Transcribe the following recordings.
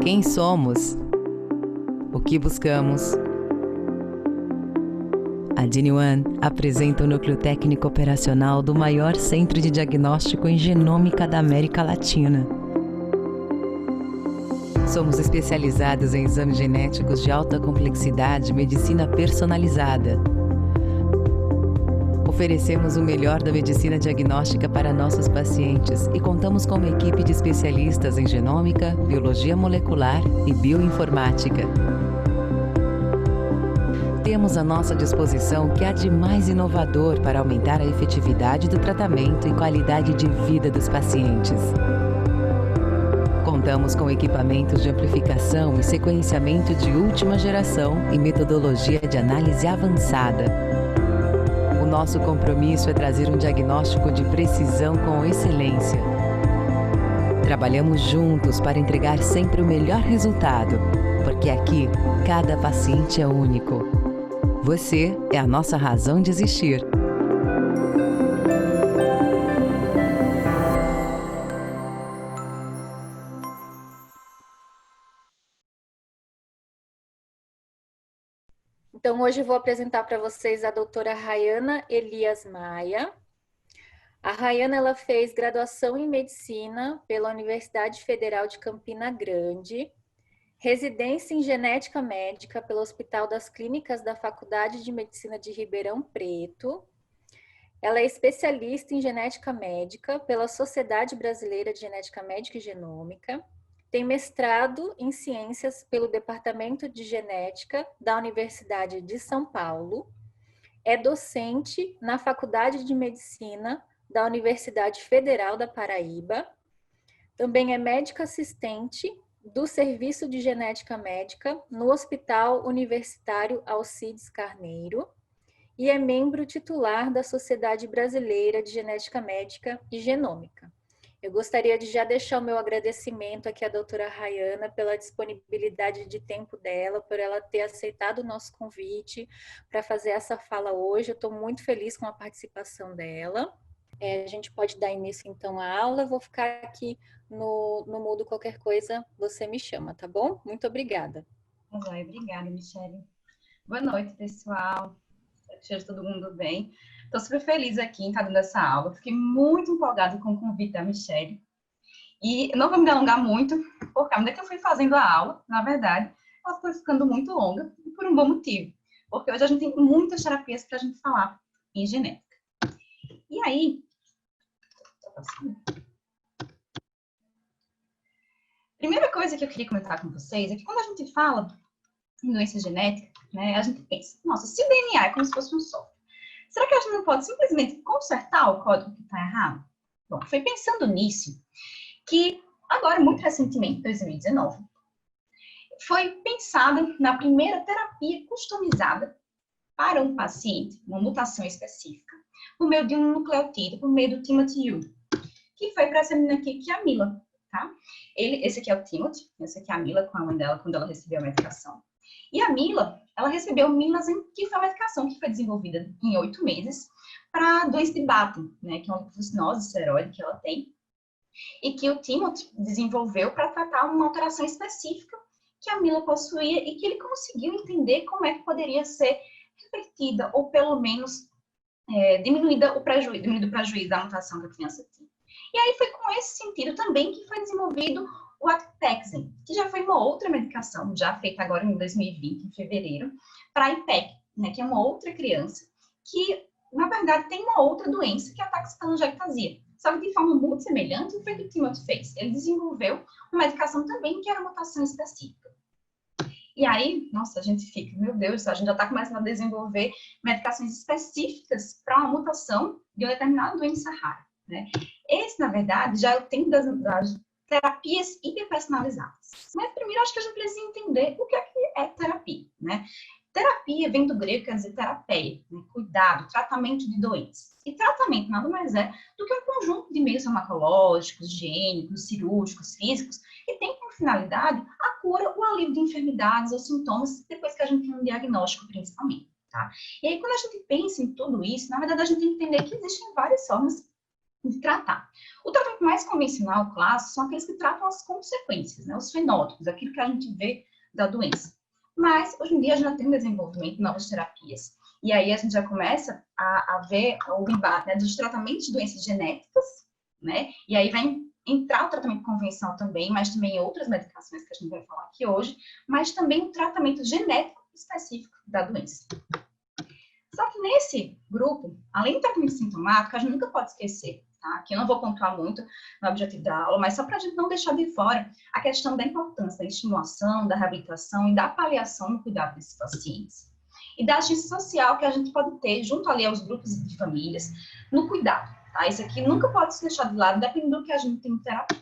Quem somos? O que buscamos? A DINY-ONE apresenta o núcleo técnico operacional do maior centro de diagnóstico em genômica da América Latina. Somos especializados em exames genéticos de alta complexidade e medicina personalizada. Oferecemos o melhor da medicina diagnóstica para nossos pacientes e contamos com uma equipe de especialistas em genômica, biologia molecular e bioinformática. Temos à nossa disposição o que há de mais inovador para aumentar a efetividade do tratamento e qualidade de vida dos pacientes. Contamos com equipamentos de amplificação e sequenciamento de última geração e metodologia de análise avançada. O nosso compromisso é trazer um diagnóstico de precisão com excelência. Trabalhamos juntos para entregar sempre o melhor resultado, porque aqui, cada paciente é único. Você é a nossa razão de existir. Então, hoje eu vou apresentar para vocês a doutora Rayana Elias Maia. A Rayana, ela fez graduação em Medicina pela Universidade Federal de Campina Grande, residência em Genética Médica pelo Hospital das Clínicas da Faculdade de Medicina de Ribeirão Preto. Ela é especialista em Genética Médica pela Sociedade Brasileira de Genética Médica e Genômica. Tem mestrado em Ciências pelo Departamento de Genética da Universidade de São Paulo. É docente na Faculdade de Medicina da Universidade Federal da Paraíba. Também é médica assistente do Serviço de Genética Médica no Hospital Universitário Alcides Carneiro e é membro titular da Sociedade Brasileira de Genética Médica e Genômica. Eu gostaria de já deixar o meu agradecimento aqui à doutora Rayana pela disponibilidade de tempo dela, por ela ter aceitado o nosso convite para fazer essa fala hoje. Eu estou muito feliz com a participação dela. A gente pode dar início então à aula. Eu vou ficar aqui no mudo, qualquer coisa você me chama, tá bom? Muito obrigada. Obrigada, Michele. Boa noite, pessoal. Espero que todo mundo bem. Estou super feliz aqui em estar dando essa aula. Fiquei muito empolgada com o convite da Michele. E não vou me alongar muito, porque à medida que eu fui fazendo a aula, na verdade, ela foi ficando muito longa, e por um bom motivo. Porque hoje a gente tem muitas terapias para a gente falar em genética. E aí, primeira coisa que eu queria comentar com vocês é que quando a gente fala em doença genética, né, a gente pensa, nossa, se o DNA é como se fosse um software, será que a gente não pode simplesmente consertar o código que está errado? Bom, foi pensando nisso que agora, muito recentemente, em 2019, foi pensada na primeira terapia customizada para um paciente, uma mutação específica, por meio de um nucleotídeo, por meio do Timothy U, que foi para essa menina aqui, que é a Mila, tá? Esse aqui é o Timothy, essa aqui é a Mila com a mãe dela, quando ela recebeu a medicação. E a Mila, ela recebeu Milazem, que foi uma medicação que foi desenvolvida em 8 meses para doença de Batten, né, que é uma leucocinose esteroide que ela tem, e que o Timothy desenvolveu para tratar uma alteração específica que a Mila possuía e que ele conseguiu entender como é que poderia ser revertida, ou pelo menos diminuído o prejuízo da mutação que a criança tinha. E aí foi com esse sentido também que foi desenvolvido o Atexen, que já foi uma outra medicação, já feita agora em 2020, em fevereiro, para a IPEC, né, que é uma outra criança que, na verdade, tem uma outra doença, que é a taxiplanogectasia. Só que de forma muito semelhante, o que o Timothy fez? Ele desenvolveu uma medicação também que era mutação específica. E aí, nossa, a gente fica, meu Deus, a gente já está começando a desenvolver medicações específicas para uma mutação de uma determinada doença rara, né? Esse, na verdade, já é o tempo das terapias hiperpersonalizadas. Mas primeiro, acho que a gente precisa entender o que é terapia, né? Terapia vem do grego, quer dizer terapeia, né? Cuidado, tratamento de doenças. E tratamento nada mais é do que um conjunto de meios farmacológicos, higiênicos, cirúrgicos, físicos, que tem como finalidade a cura, o alívio de enfermidades ou sintomas, depois que a gente tem um diagnóstico, principalmente, tá? E aí, quando a gente pensa em tudo isso, na verdade, a gente tem que entender que existem várias formas de tratar. O tratamento mais convencional, clássico, são aqueles que tratam as consequências, né, os fenótipos, aquilo que a gente vê da doença. Mas, hoje em dia, a gente já tem desenvolvimento de novas terapias. E aí a gente já começa a ver o embate, né, dos tratamentos de doenças genéticas, né? E aí vai entrar o tratamento convencional também, mas também outras medicações que a gente vai falar aqui hoje, mas também o tratamento genético específico da doença. Só que nesse grupo, além do tratamento sintomático, a gente nunca pode esquecer, tá? Aqui eu não vou pontuar muito no objetivo da aula, mas só para a gente não deixar de fora a questão da importância da estimulação, da reabilitação e da avaliação no cuidado desses pacientes. E da agência social que a gente pode ter junto ali aos grupos de famílias no cuidado, tá? Isso aqui nunca pode se deixar de lado, dependendo do que a gente tem em terapia.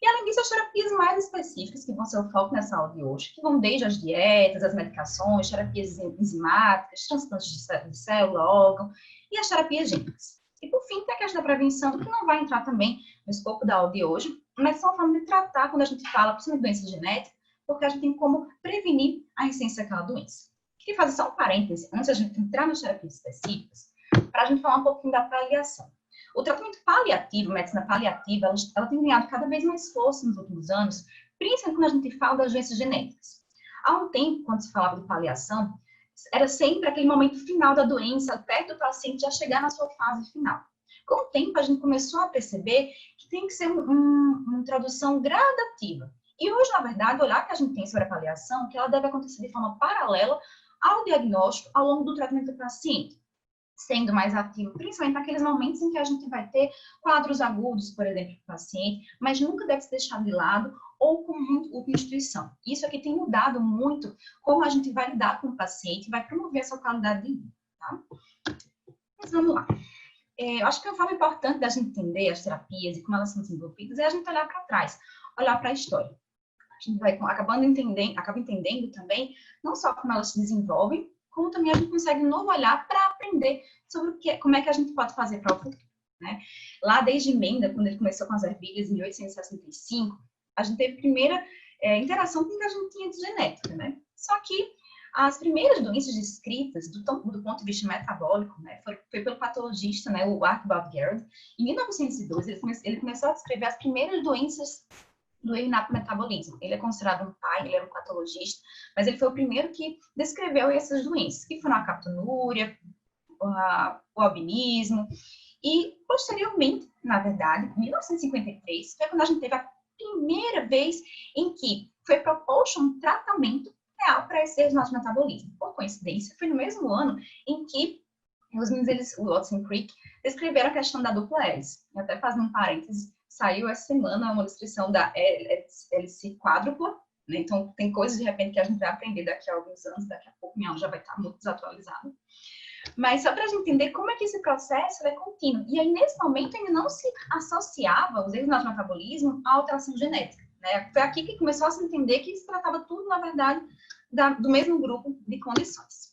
E, além disso, as terapias mais específicas, que vão ser o foco nessa aula de hoje, que vão desde as dietas, as medicações, terapias enzimáticas, transplantes de célula, órgão, e as terapias gênicas. E, por fim, tem a questão da prevenção, que não vai entrar também no escopo da aula de hoje, mas são formas de tratar quando a gente fala, principalmente de doença genética, porque a gente tem como prevenir a incidência daquela doença. Queria fazer só um parêntese, antes da gente entrar nas terapias específicas, para a gente falar um pouquinho da paliação. O tratamento paliativo, a medicina paliativa, ela tem ganhado cada vez mais força nos últimos anos, principalmente quando a gente fala das doenças genéticas. Há um tempo, quando se falava de paliação, era sempre aquele momento final da doença, perto do paciente já chegar na sua fase final. Com o tempo, a gente começou a perceber que tem que ser uma introdução gradativa. E hoje, na verdade, o olhar que a gente tem sobre a paliação, que ela deve acontecer de forma paralela ao diagnóstico ao longo do tratamento do paciente, sendo mais ativo, principalmente naqueles momentos em que a gente vai ter quadros agudos, por exemplo, do paciente, mas nunca deve ser deixado de lado ou com muita instituição. Isso aqui tem mudado muito como a gente vai lidar com o paciente, vai promover a sua qualidade de vida, tá? Mas vamos lá. Eu acho que uma forma importante da gente entender as terapias e como elas são desenvolvidas é a gente olhar para trás, olhar para a história. A gente vai acaba entendendo também não só como elas se desenvolvem, como também a gente consegue um novo olhar para aprender sobre como é que a gente pode fazer para o futuro, né? Lá desde Mendel, quando ele começou com as ervilhas em 1865, a gente teve a primeira interação com o que a gente tinha de genética, né? Só que as primeiras doenças descritas do ponto de vista metabólico, né, foi pelo patologista, né, o Archibald Gerard. Em 1912, ele começou a descrever as primeiras doenças do metabolismo. Ele é considerado um pai, ele era um patologista, mas ele foi o primeiro que descreveu essas doenças, que foram a captonúria, o albinismo, e posteriormente, na verdade, em 1953, foi quando a gente teve a primeira vez em que foi proposto um tratamento real para esse erro do metabolismo. Por coincidência, foi no mesmo ano em que os meninos, o Watson e Crick, descreveram a questão da dupla hélice. Até fazendo um parênteses, saiu essa semana uma descrição da hélice quádrupla, né? Então, tem coisas, de repente, que a gente vai aprender daqui a alguns anos, daqui a pouco minha aula já vai estar muito desatualizada. Mas só para a gente entender como é que esse processo é contínuo. E aí, nesse momento, ainda não se associava os erros no metabolismo à alteração genética, né? Foi aqui que começou a se entender que se tratava tudo, na verdade, do mesmo grupo de condições.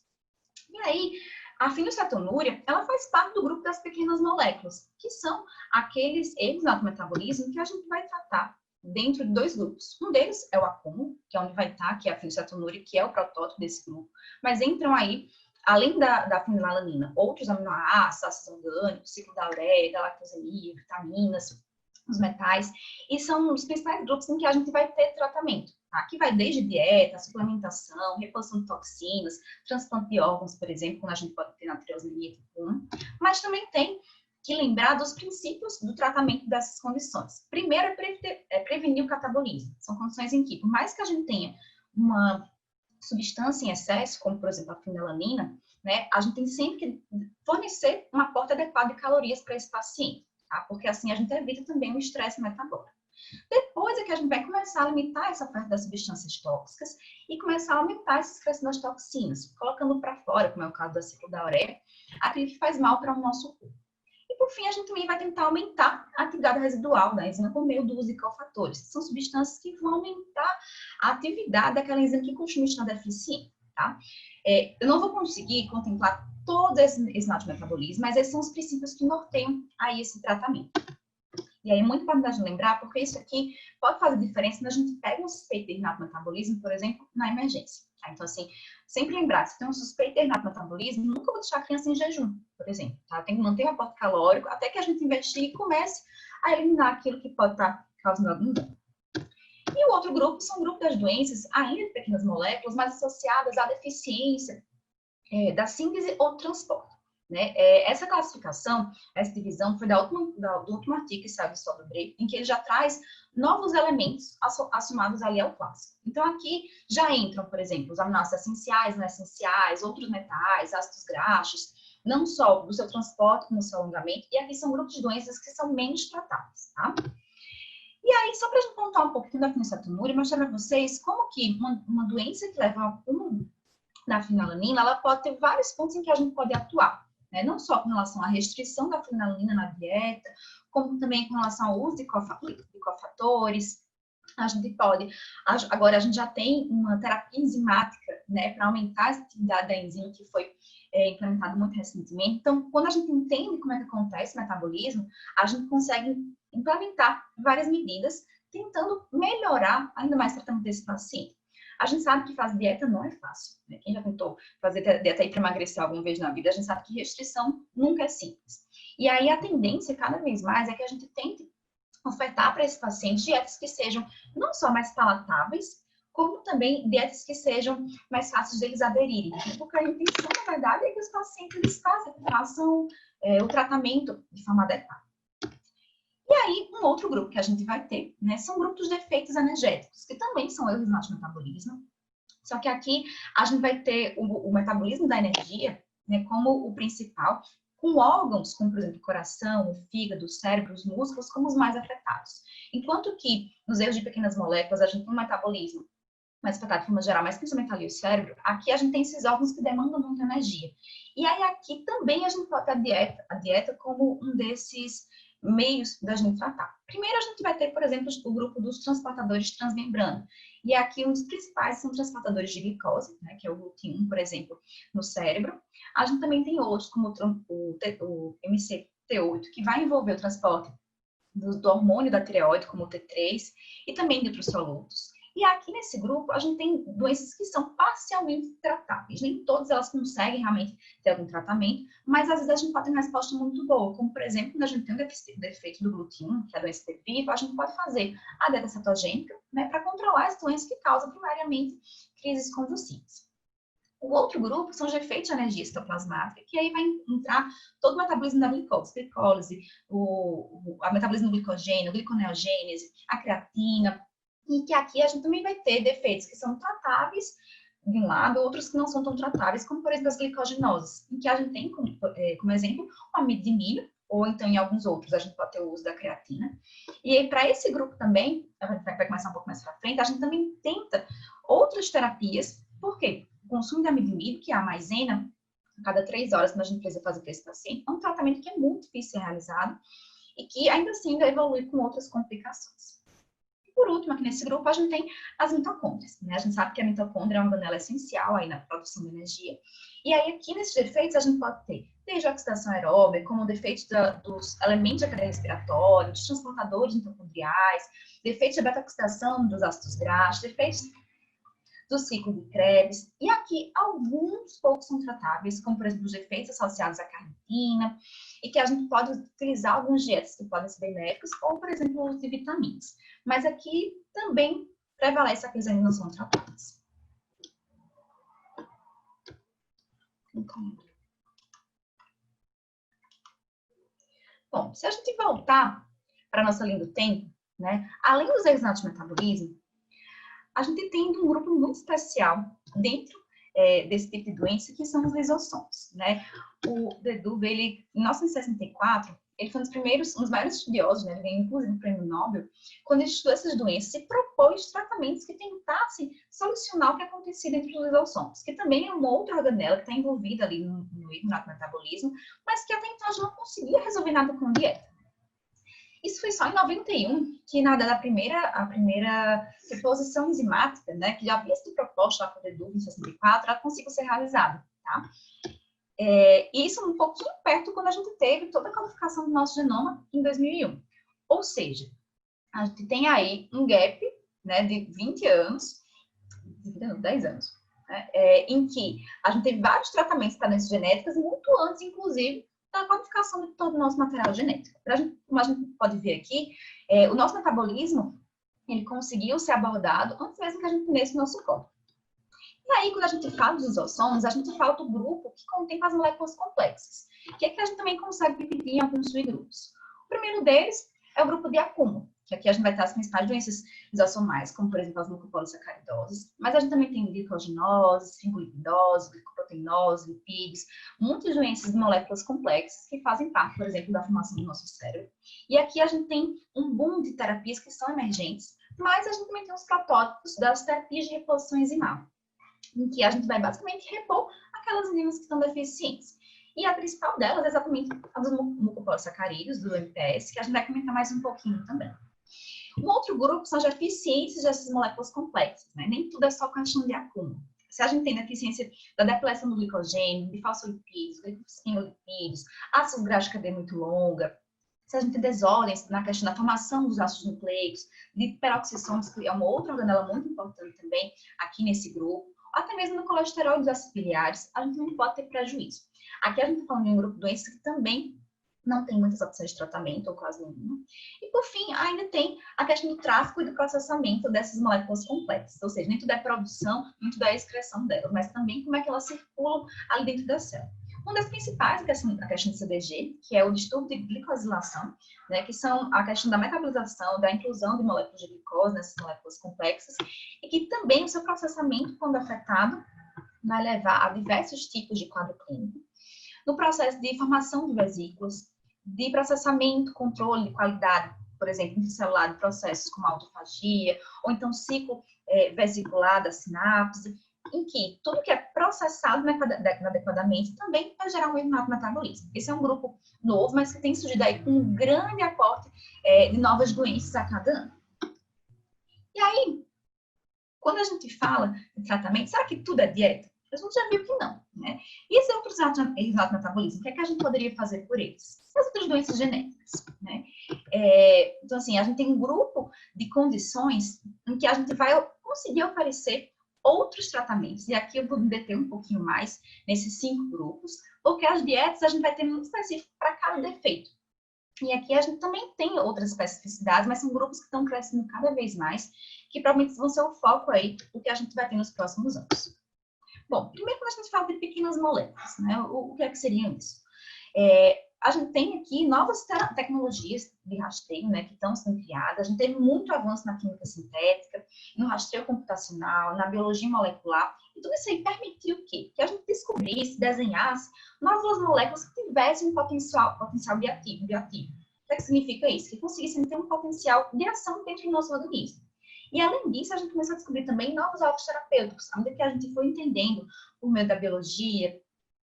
E aí, a fenilcetonúria, ela faz parte do grupo das pequenas moléculas, que são aqueles erros no metabolismo que a gente vai tratar dentro de dois grupos. Um deles é o acúmulo, que é onde vai estar, que é a fenilcetonúria, que é o protótipo desse grupo. Mas entram aí, além da fenilalanina, outros aminoácidos, ácidos orgânicos, ciclo da ureia, galactosemia, vitaminas, os metais, e são os principais grupos em que a gente vai ter tratamento, tá? Que vai desde dieta, suplementação, reposição de toxinas, transplante de órgãos, por exemplo, quando a gente pode ter natriosemia tipo 1, mas também tem que lembrar dos princípios do tratamento dessas condições. Primeiro é prevenir o catabolismo. São condições em que, por mais que a gente tenha uma substância em excesso, como, por exemplo, a fenilalanina, né, a gente tem sempre que fornecer um aporte adequado de calorias para esse paciente, tá? Porque assim a gente evita também o estresse metabólico. Depois é que a gente vai começar a limitar essa parte das substâncias tóxicas e começar a aumentar esse excesso das toxinas, colocando para fora, como é o caso do ciclo da ureia, aquilo que faz mal para o nosso corpo. E, por fim, a gente também vai tentar aumentar a atividade residual da enzima por meio do uso de cofatores, que são substâncias que vão aumentar a atividade daquela enzima que costuma estar deficiente, tá? Eu não vou conseguir contemplar todo esse metabolismo, mas esses são os princípios que norteiam aí esse tratamento. E aí é muito importante a gente lembrar, porque isso aqui pode fazer diferença quando a gente pega um suspeito de metabolismo, por exemplo, na emergência. Tá? Então, assim, sempre lembrar, se tem um suspeito de metabolismo, nunca vou deixar a criança em jejum, por por exemplo, tá? Tem que manter o aporte calórico até que a gente investigue e comece a eliminar aquilo que pode estar causando algum dano. E o outro grupo são o grupo das doenças, ainda de pequenas moléculas, mas associadas à deficiência da síntese ou transporte. Né? Essa classificação, essa divisão, foi do último artigo que saiu do Sol do Break, em que ele já traz novos elementos assomados ali ao clássico. Então, aqui já entram, por exemplo, os aminoácidos essenciais, não essenciais, outros metais, ácidos graxos, não só do seu transporte, como do seu alongamento, e aqui são grupos de doenças que são menos tratadas, tá? E aí, só para a gente contar um pouquinho da fenilcetonúria e mostrar para vocês como que uma doença que leva ao acúmulo da fenilalanina, ela pode ter vários pontos em que a gente pode atuar, né? Não só com relação à restrição da fenilalanina na dieta, como também com relação ao uso de cofatores. A gente pode, agora a gente já tem uma terapia enzimática, né, para aumentar a atividade da enzima que foi implementada muito recentemente. Então, quando a gente entende como é que acontece o metabolismo, a gente consegue implementar várias medidas, tentando melhorar ainda mais o tratamento desse paciente. A gente sabe que fazer dieta não é fácil, né? Quem já tentou fazer dieta aí para emagrecer alguma vez na vida, a gente sabe que restrição nunca é simples. E aí a tendência, cada vez mais, é que a gente tente ofertar para esse paciente dietas que sejam não só mais palatáveis, como também dietas que sejam mais fáceis deles aderirem. Porque a intenção, na verdade, é que os pacientes façam o tratamento de forma adequada. E aí, um outro grupo que a gente vai ter, né, são grupos de efeitos energéticos, que também são erros no metabolismo. Só que aqui a gente vai ter o metabolismo da energia, né, como o principal, com órgãos como, por exemplo, o coração, o fígado, o cérebro, os músculos, como os mais afetados. Enquanto que nos erros de pequenas moléculas a gente tem um metabolismo mais afetado de forma geral, mas principalmente ali o cérebro, aqui a gente tem esses órgãos que demandam muita energia. E aí aqui também a gente pode ter a dieta como um desses meios da gente tratar. Primeiro a gente vai ter, por exemplo, o grupo dos transportadores transmembrana. E aqui um dos principais são transportadores de glicose, né, que é o GLUT1, por exemplo, no cérebro. A gente também tem outros, como o MCT8, que vai envolver o transporte do hormônio da tireoide, como o T3, e também de outros solutos. E aqui nesse grupo, a gente tem doenças que são parcialmente tratáveis. Nem todas elas conseguem realmente ter algum tratamento, mas às vezes a gente pode ter uma resposta muito boa. Como, por exemplo, quando a gente tem um defeito do glúten, que é a doença viva, a gente pode fazer a dieta cetogênica, né, para controlar as doenças que causam primariamente crises convulsivas. O outro grupo são os efeitos de energia citoplasmática, que aí vai entrar todo o metabolismo da glicólise, o metabolismo do glicogênio, a gliconeogênese, a creatina, e que aqui a gente também vai ter defeitos que são tratáveis de um lado, outros que não são tão tratáveis, como por exemplo as glicogenoses, em que a gente tem como exemplo o amido de milho, ou então em alguns outros a gente pode ter o uso da creatina. E aí para esse grupo também, a gente vai começar um pouco mais para frente, a gente também tenta outras terapias, por quê? O consumo de amido de milho, que é a maisena, a cada 3 horas, quando a gente precisa fazer para esse paciente, é um tratamento que é muito difícil de ser realizado e que ainda assim vai evoluir com outras complicações. Por último, aqui nesse grupo, a gente tem as mitocôndrias, né? A gente sabe que a mitocôndria é uma organela essencial aí na produção de energia. E aí, aqui nesses defeitos, a gente pode ter desde a oxidação aeróbica, como defeitos dos elementos da cadeia respiratória, dos transportadores mitocondriais, defeitos de beta-oxidação dos ácidos graxos, defeitos do ciclo de Krebs. E aqui, alguns poucos são tratáveis, como, por exemplo, os efeitos associados à carnitina, e que a gente pode utilizar algumas dietas que podem ser benéficas, ou, por exemplo, o uso de vitaminas. Mas aqui também prevalece aqueles que ainda não são tratados. Bom, se a gente voltar para a nossa linha do tempo, né, além dos erros de metabolismo, a gente tem um grupo muito especial dentro desse tipo de doença, que são os lisossomos, né? O de Dubé, ele, em 1964, ele foi um dos maiores estudiosos, né? Ele ganhou inclusive o prêmio Nobel, quando ele estudou essas doenças e propôs tratamentos que tentassem solucionar o que acontecia dentro dos lisossomos, que também é uma outra organela que está envolvida ali no metabolismo, mas que até então a gente não conseguia resolver nada com dieta. Isso foi só em 91, que na verdade a primeira reposição enzimática, né, que já havia sido proposta lá por Deduve em 64, ela conseguiu ser realizada, tá? E isso um pouquinho perto quando a gente teve toda a codificação do nosso genoma em 2001. Ou seja, a gente tem aí um gap, né, de 20 anos, 10 anos, né, em que a gente teve vários tratamentos para doenças genéticas, muito antes, inclusive, da codificação de todo o nosso material genético. Como a gente pode ver aqui, o nosso metabolismo, ele conseguiu ser abordado antes mesmo que a gente conheça o nosso corpo. E aí, quando a gente fala dos isossomos, a gente fala do grupo que contém as moléculas complexas, que é que a gente também consegue dividir em alguns subgrupos. O primeiro deles é o grupo de acúmulo, que aqui a gente vai ter as principais doenças isossomais, como, por exemplo, as mucopolissacaridoses, mas a gente também tem glicogenose, esfingolipidose, glicoproteinose, lipídios, muitas doenças de moléculas complexas que fazem parte, por exemplo, da formação do nosso cérebro. E aqui a gente tem um boom de terapias que são emergentes, mas a gente também tem os protótipos das terapias de reposição enzimal, em que a gente vai basicamente repor aquelas enzimas que estão deficientes. E a principal delas é exatamente a dos mucopolissacarídeos, do MPS, que a gente vai comentar mais um pouquinho também. Um outro grupo são as deficiências dessas moléculas complexas, né? Nem tudo é só questão de acúmulo. Se a gente tem deficiência da depilação do glicogênio, de fosfolipídios, glicosinolipídios, ácido graxo de cadeia muito longa, se a gente tem desordens na questão da formação dos ácidos nucleicos, de peroxissomos, que é uma outra organela muito importante também aqui nesse grupo, ou até mesmo no colesterol e dos ácidos biliares, a gente não pode ter prejuízo. Aqui a gente está falando de um grupo de doenças que também não tem muitas opções de tratamento, ou quase nenhuma. E, por fim, ainda tem a questão do tráfego e do processamento dessas moléculas complexas. Ou seja, nem tudo é produção, nem tudo é excreção delas, mas também como é que elas circulam ali dentro da célula. Uma das principais é a questão do CDG, que é o distúrbio de glicosilação, né, que são a questão da metabolização, da inclusão de moléculas de glicose nessas moléculas complexas, e que também o seu processamento, quando afetado, vai levar a diversos tipos de quadro clínico. No processo de formação de vesículas, de processamento, controle de qualidade, por exemplo, intracelular de processos como a autofagia, ou então ciclo vesicular da sinapse, em que tudo que é processado inadequadamente também vai gerar um erro no metabolismo. Esse é um grupo novo, mas que tem surgido aí com um grande aporte de novas doenças a cada ano. E aí, quando a gente fala de tratamento, será que tudo é dieta? A gente já viu que não, né? E esses outros erros no metabolismo, o que é que a gente poderia fazer por eles? As outras doenças genéticas, né? Então, assim, a gente tem um grupo de condições em que a gente vai conseguir oferecer outros tratamentos. E aqui eu vou me deter um pouquinho mais nesses 5 grupos, porque as dietas a gente vai ter muito específico para cada defeito. E aqui a gente também tem outras especificidades, mas são grupos que estão crescendo cada vez mais, que provavelmente vão ser o foco aí do que a gente vai ter nos próximos anos. Bom, primeiro quando a gente fala de pequenas moléculas, né? O que é que seriam isso? A gente tem aqui novas tecnologias de rastreio, né, que estão sendo criadas. A gente teve muito avanço na química sintética, no rastreio computacional, na biologia molecular. E tudo isso aí permitiu o quê? Que a gente descobrisse, desenhasse novas moléculas que tivessem um potencial bioativo. O que é que significa isso? Que conseguissem ter um potencial de ação dentro do nosso organismo. E, além disso, a gente começou a descobrir também novos alvos terapêuticos, à medida que a gente foi entendendo, por meio da biologia,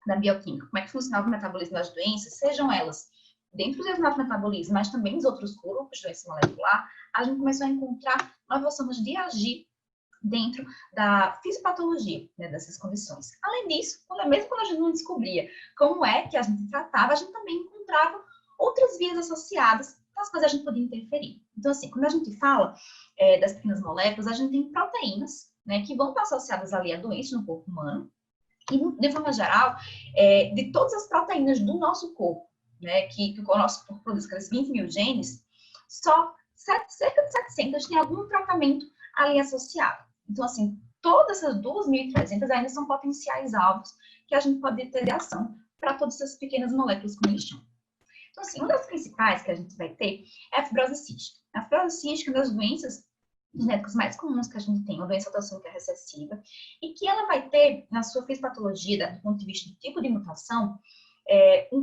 da bioquímica, como é que funcionava o metabolismo das doenças, sejam elas dentro do nosso metabolismo, mas também nos outros grupos de doença molecular, a gente começou a encontrar novas formas de agir dentro da fisiopatologia, né, dessas condições. Além disso, mesmo quando a gente não descobria como é que a gente tratava, a gente também encontrava outras vias associadas das quais a gente podia interferir. Então, assim, quando a gente fala das pequenas moléculas, a gente tem proteínas, né, que vão estar associadas ali a doenças no corpo humano, e, de forma geral, de todas as proteínas do nosso corpo, né, que o nosso corpo produz aqueles 20 mil genes, só cerca de 700 tem algum tratamento ali associado. Então, assim, todas essas 2.300 ainda são potenciais alvos que a gente pode ter de ação para todas essas pequenas moléculas, como eles chamam. Então, assim, uma das principais que a gente vai ter é a fibrose cística. A fibrose cística é uma das doenças genéticas mais comuns que a gente tem, uma doença autossômica recessiva, e que ela vai ter, na sua fisiopatologia, do ponto de vista do tipo de mutação,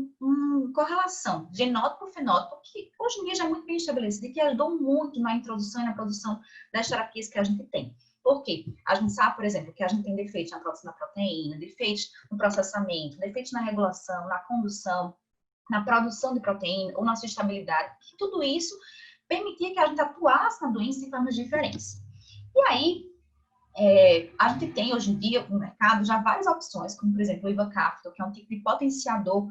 uma correlação genótipo-fenótipo, que hoje em dia já é muito bem estabelecida e que ajudou muito na introdução e na produção das terapias que a gente tem. Por quê? A gente sabe, por exemplo, que a gente tem defeitos na produção da proteína, defeitos no processamento, defeitos na regulação, na condução, na produção de proteína ou na sua estabilidade. Tudo isso permitia que a gente atuasse na doença de formas diferentes. E aí, a gente tem hoje em dia no mercado já várias opções, como por exemplo o ivacaftor, que é um tipo de potenciador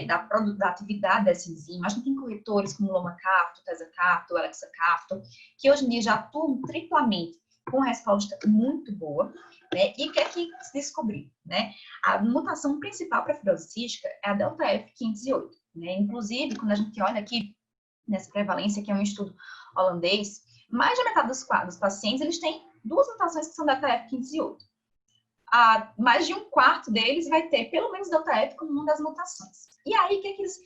da atividade dessa enzima. A gente tem corretores como lomacaftor, tezacaftor, elexacaftor, que hoje em dia já atuam triplamente com resposta muito boa, né? E o que é que se descobriu, né? A mutação principal para a fibrose cística é a delta F508, né? Inclusive, quando a gente olha aqui nessa prevalência, que é um estudo holandês, mais da metade dos pacientes, eles têm duas mutações que são delta F508. Mais de um quarto deles vai ter pelo menos delta F como uma das mutações. E aí, o que é que eles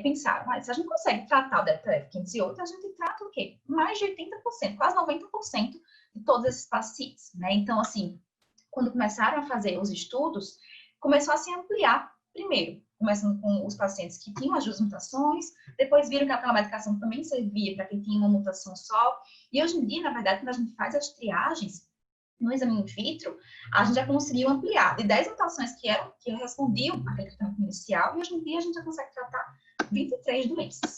pensaram? Se a gente consegue tratar o delta F508, a gente trata o quê? Mais de 80%, quase 90% de todos esses pacientes, né? Então, assim, quando começaram a fazer os estudos, começou a se ampliar primeiro, começando com os pacientes que tinham as duas mutações, depois viram que aquela medicação também servia para quem tinha uma mutação só, e hoje em dia, na verdade, quando a gente faz as triagens, no exame in vitro, a gente já conseguiu ampliar de 10 mutações que respondiam àquele tratamento inicial, e hoje em dia a gente já consegue tratar 23 doenças.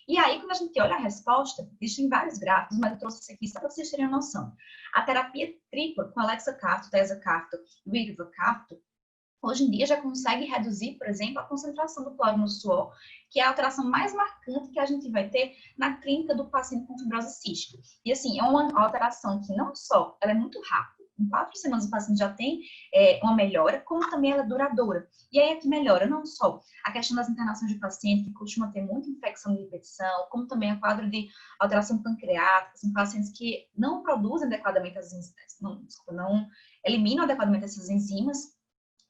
E aí, quando a gente olha a resposta, existem vários gráficos, mas eu trouxe isso aqui só para vocês terem uma noção. A terapia tripla com Alexa-Carto, Tesa-Carto e Irva-Carto, hoje em dia já consegue reduzir, por exemplo, a concentração do cloro no suor, que é a alteração mais marcante que a gente vai ter na clínica do paciente com fibrose cística. E assim, é uma alteração que não só ela é muito rápida, em 4 semanas o paciente já tem uma melhora, como também ela é duradoura. E aí é que melhora não só a questão das internações de paciente, que costuma ter muita infecção de repetição, como também a quadro de alteração pancreática, são pacientes que não produzem adequadamente as enzimas, não eliminam adequadamente essas enzimas,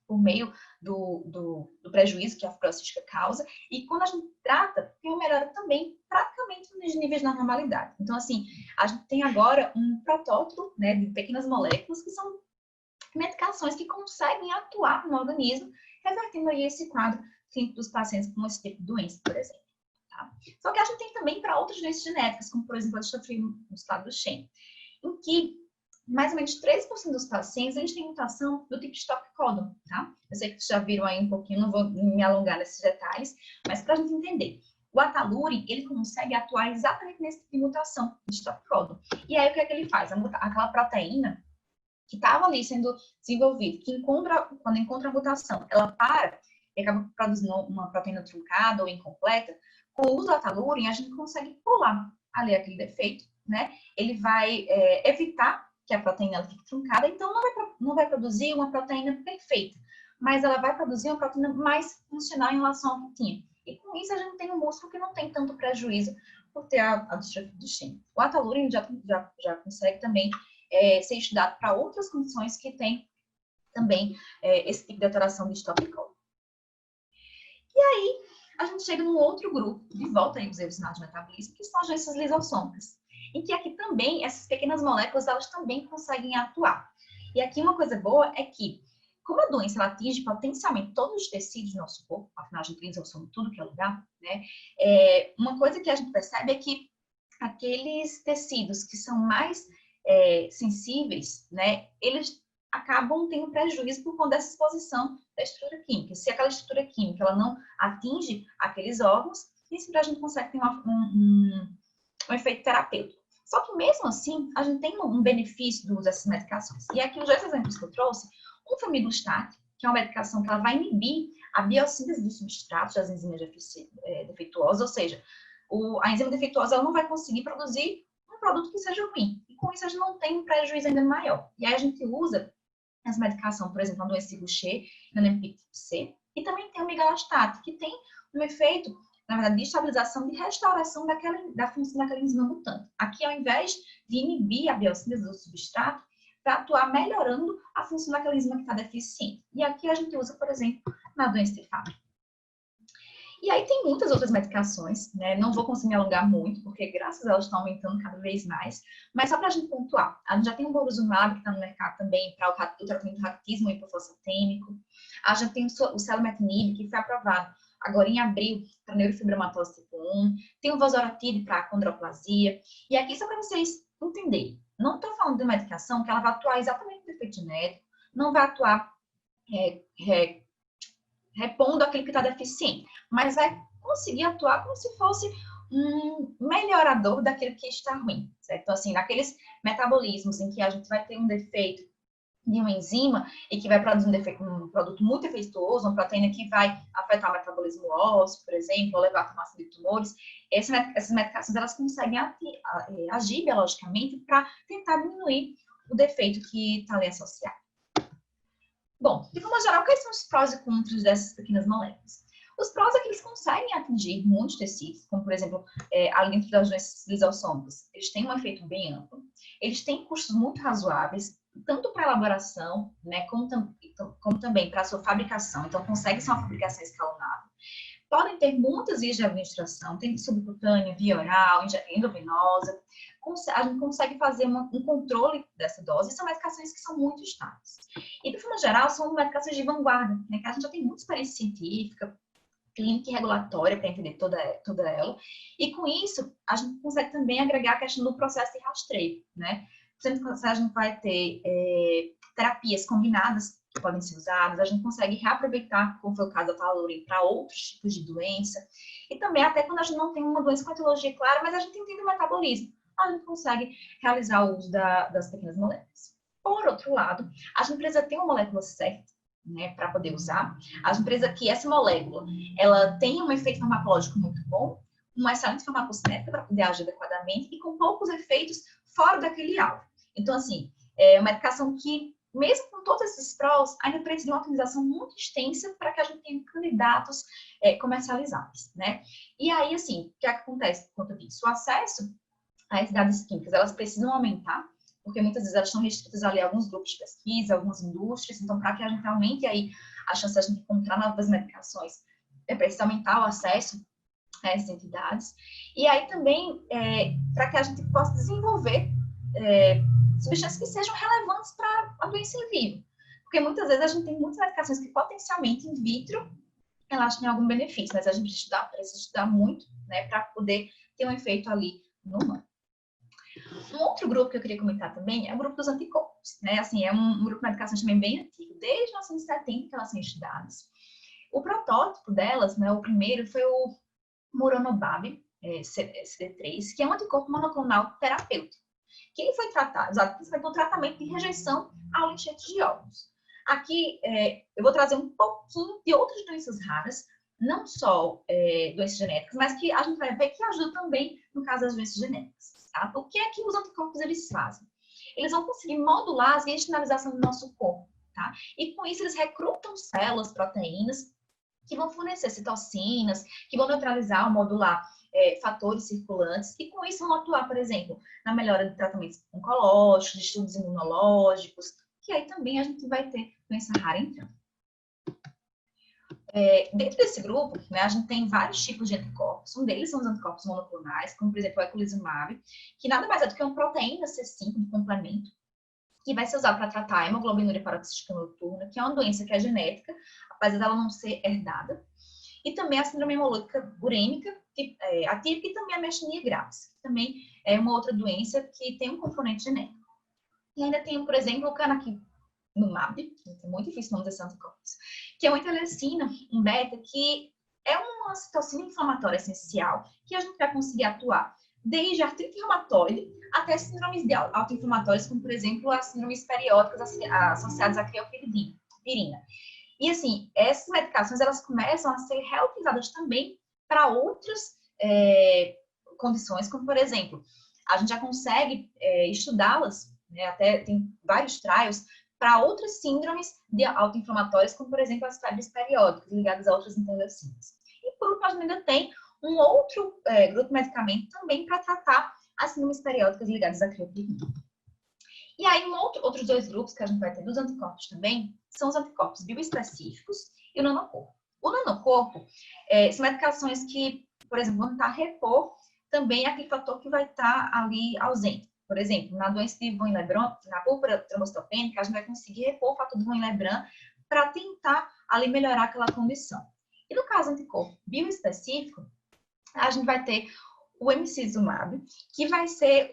por meio do prejuízo que a fibrose cística causa, e quando a gente trata, tem uma melhora também praticamente nos níveis da normalidade. Então, assim, a gente tem agora um protótipo, né, de pequenas moléculas que são medicações que conseguem atuar no organismo, revertendo aí esse quadro clínico dos pacientes com esse tipo de doença, por exemplo. Tá? Só que a gente tem também para outras doenças genéticas, como, por exemplo, a distrofia muscular do Duchenne, em que mais ou menos 13% dos pacientes, eles têm mutação do tipo stop codon, tá? Eu sei que vocês já viram aí um pouquinho, não vou me alongar nesses detalhes, mas para a gente entender. O Atalure, ele consegue atuar exatamente nesse tipo de mutação de stop codon. E aí, o que é que ele faz? Aquela proteína que estava ali sendo desenvolvida, que quando encontra a mutação, ela para e acaba produzindo uma proteína truncada ou incompleta. Com o uso do Atalure, a gente consegue pular ali aquele defeito, né? Ele vai evitar que a proteína fique truncada, então não vai produzir uma proteína perfeita, mas ela vai produzir uma proteína mais funcional em relação ao que tinha. E com isso a gente tem um músculo que não tem tanto prejuízo por ter a distrofia do Duchenne. O Atalure já consegue também ser estudado para outras condições que tem também esse tipo de alteração de stop codon. E aí, a gente chega num outro grupo, de volta aí dos elucinados de metabolismo, que são as doenças lisossômicas, em que aqui também, essas pequenas moléculas, elas também conseguem atuar. E aqui uma coisa boa é que, como a doença ela atinge potencialmente todos os tecidos do nosso corpo, afinal a gente lisosoma tudo que é lugar, né? Uma coisa que a gente percebe é que aqueles tecidos que são mais sensíveis, né, eles acabam tendo prejuízo por conta dessa exposição da estrutura química. Se aquela estrutura química ela não atinge aqueles órgãos, isso a gente consegue ter um efeito terapêutico. Só que mesmo assim, a gente tem um benefício do uso dessas medicações. E aqui os dois exemplos que eu trouxe, um famiglustat, que é uma medicação que ela vai inibir a biossíntese dos substratos das enzimas defeituosas, ou seja, a enzima defeituosa ela não vai conseguir produzir um produto que seja ruim. E com isso a gente não tem um prejuízo ainda maior. E aí a gente usa essa medicação, por exemplo, na doença de Gaucher, na anemia tipo C, e também tem o migalastat, que tem um efeito, na verdade, de estabilização, de restauração da função daquela enzima mutante. Aqui, ao invés de inibir a biossíntese do substrato, para atuar melhorando a função daquela enzima que está deficiente. E aqui a gente usa, por exemplo, na doença de Fabry. E aí tem muitas outras medicações, né? Não vou conseguir me alongar muito, porque graças a elas estão aumentando cada vez mais. Mas só para a gente pontuar, a gente já tem o Boruzumab, que está no mercado também para o tratamento do raquitismo hipofosfatêmico. A gente tem o Selumetinib, que foi aprovado agora em abril para neurofibromatose tipo 1. Tem o Vosoratide para acondroplasia. E aqui só para vocês entenderem, não estou falando de uma medicação que ela vai atuar exatamente no defeito genético, não vai atuar repondo aquilo que está deficiente, mas vai conseguir atuar como se fosse um melhorador daquilo que está ruim, certo? Então, assim, naqueles metabolismos em que a gente vai ter um defeito de uma enzima e que vai produzir um produto muito defeituoso, uma proteína que vai afetar o metabolismo ósseo, por exemplo, ou levar à formação de tumores, essas medicações elas conseguem agir biologicamente para tentar diminuir o defeito que está ali associado. Bom, de forma geral, quais são os prós e contras dessas pequenas moléculas? Os prós é que eles conseguem atingir muitos tecidos, como, por exemplo, ali dentro das doenças lisossômicas. Eles têm um efeito bem amplo, eles têm custos muito razoáveis, tanto para a elaboração, né, como também para a sua fabricação. Então, consegue ser uma fabricação escalonável. Podem ter muitas vias de administração, tem subcutânea, via oral, endovenosa. A gente consegue fazer um controle dessa dose. São medicações que são muito estáveis. E, de forma geral, são medicações de vanguarda, né, que a gente já tem muita experiência científica, clínica e regulatória para entender toda ela. E, com isso, a gente consegue também agregar a questão do processo de rastreio, né? A gente vai ter terapias combinadas que podem ser usadas, a gente consegue reaproveitar, como foi o caso da Talurem, para outros tipos de doença, e também até quando a gente não tem uma doença com etiologia clara, mas a gente entende o metabolismo, a gente consegue realizar o uso das pequenas moléculas. Por outro lado, a gente precisa ter uma molécula certa, né, para poder usar. A gente precisa que essa molécula ela tenha um efeito farmacológico muito bom, uma excelente farmacocinética para poder agir adequadamente e com poucos efeitos fora daquele alvo. Então, assim, é uma medicação que, mesmo com todos esses prós, ainda precisa de uma utilização muito extensa para que a gente tenha candidatos comercializáveis, né? E aí, assim, o que acontece por conta disso? O acesso a entidades químicas, elas precisam aumentar, porque muitas vezes elas estão restritas ali a alguns grupos de pesquisa, algumas indústrias, então, para que a gente aumente aí a chance de a gente encontrar novas medicações, é preciso aumentar o acesso a essas entidades. E aí também, para que a gente possa desenvolver substâncias que sejam relevantes para a doença em vivo. Porque muitas vezes a gente tem muitas medicações que potencialmente in vitro elas têm algum benefício, mas a gente precisa estudar muito, né, para poder ter um efeito ali no humano. Um outro grupo que eu queria comentar também é o grupo dos anticorpos, né? Assim, é um grupo de medicações também bem antigo, desde 1970 que elas são estudadas. O protótipo delas, né, o primeiro foi o Muronobab CD3, que é um anticorpo monoclonal terapêutico, que ele foi usado principalmente no tratamento de rejeição ao linchete de óvulos. Aqui, eu vou trazer um pouquinho de outras doenças raras, não só doenças genéticas, mas que a gente vai ver que ajuda também no caso das doenças genéticas. Tá? O que é que os anticorpos eles fazem? Eles vão conseguir modular as vias de sinalização do nosso corpo, tá? E com isso eles recrutam células, proteínas, que vão fornecer citocinas, que vão neutralizar ou modular fatores circulantes, e com isso vão atuar, por exemplo, na melhora de tratamentos oncológicos, de estudos imunológicos, que aí também a gente vai ter doença rara entrando. Dentro desse grupo, né, a gente tem vários tipos de anticorpos. Um deles são os anticorpos monoclonais, como, por exemplo, o eculizumab, que nada mais é do que uma proteína C5 de complemento, que vai ser usado para tratar a hemoglobinuria paroxística noturna, que é uma doença que é genética, apesar dela não ser herdada. E também a síndrome hemolítica urêmica, atípica, e também a miastenia gravis, que também é uma outra doença que tem um componente genético. E ainda tem, por exemplo, o canakinumab, é muito difícil o nome desses anticorpos, que é uma interleucina, um beta, que é uma citocina inflamatória essencial, que a gente vai conseguir atuar desde artrite reumatoide até síndromes autoinflamatórias, como, por exemplo, as síndromes periódicas associadas à criopirina. E, assim, essas medicações, elas começam a ser reutilizadas também para outras condições, como, por exemplo, a gente já consegue estudá-las, né, até tem vários trials, para outras síndromes autoinflamatórias, como, por exemplo, as febres periódicas, ligadas a outras interleucinas. E, por último, a gente ainda tem um outro grupo de medicamento também para tratar as síndromes periódicas ligadas à criopirina. E aí, outros dois grupos que a gente vai ter dos anticorpos também são os anticorpos bioespecíficos e o nanocorpo. O nanocorpo são medicações que, por exemplo, vão tentar repor também aquele fator que vai estar ali ausente. Por exemplo, na doença de von Willebrand, na púrpura trombocitopênica, a gente vai conseguir repor o fator de von Willebrand para tentar ali melhorar aquela condição. E no caso anticorpo bioespecífico, a gente vai ter o emicizumab, que vai ser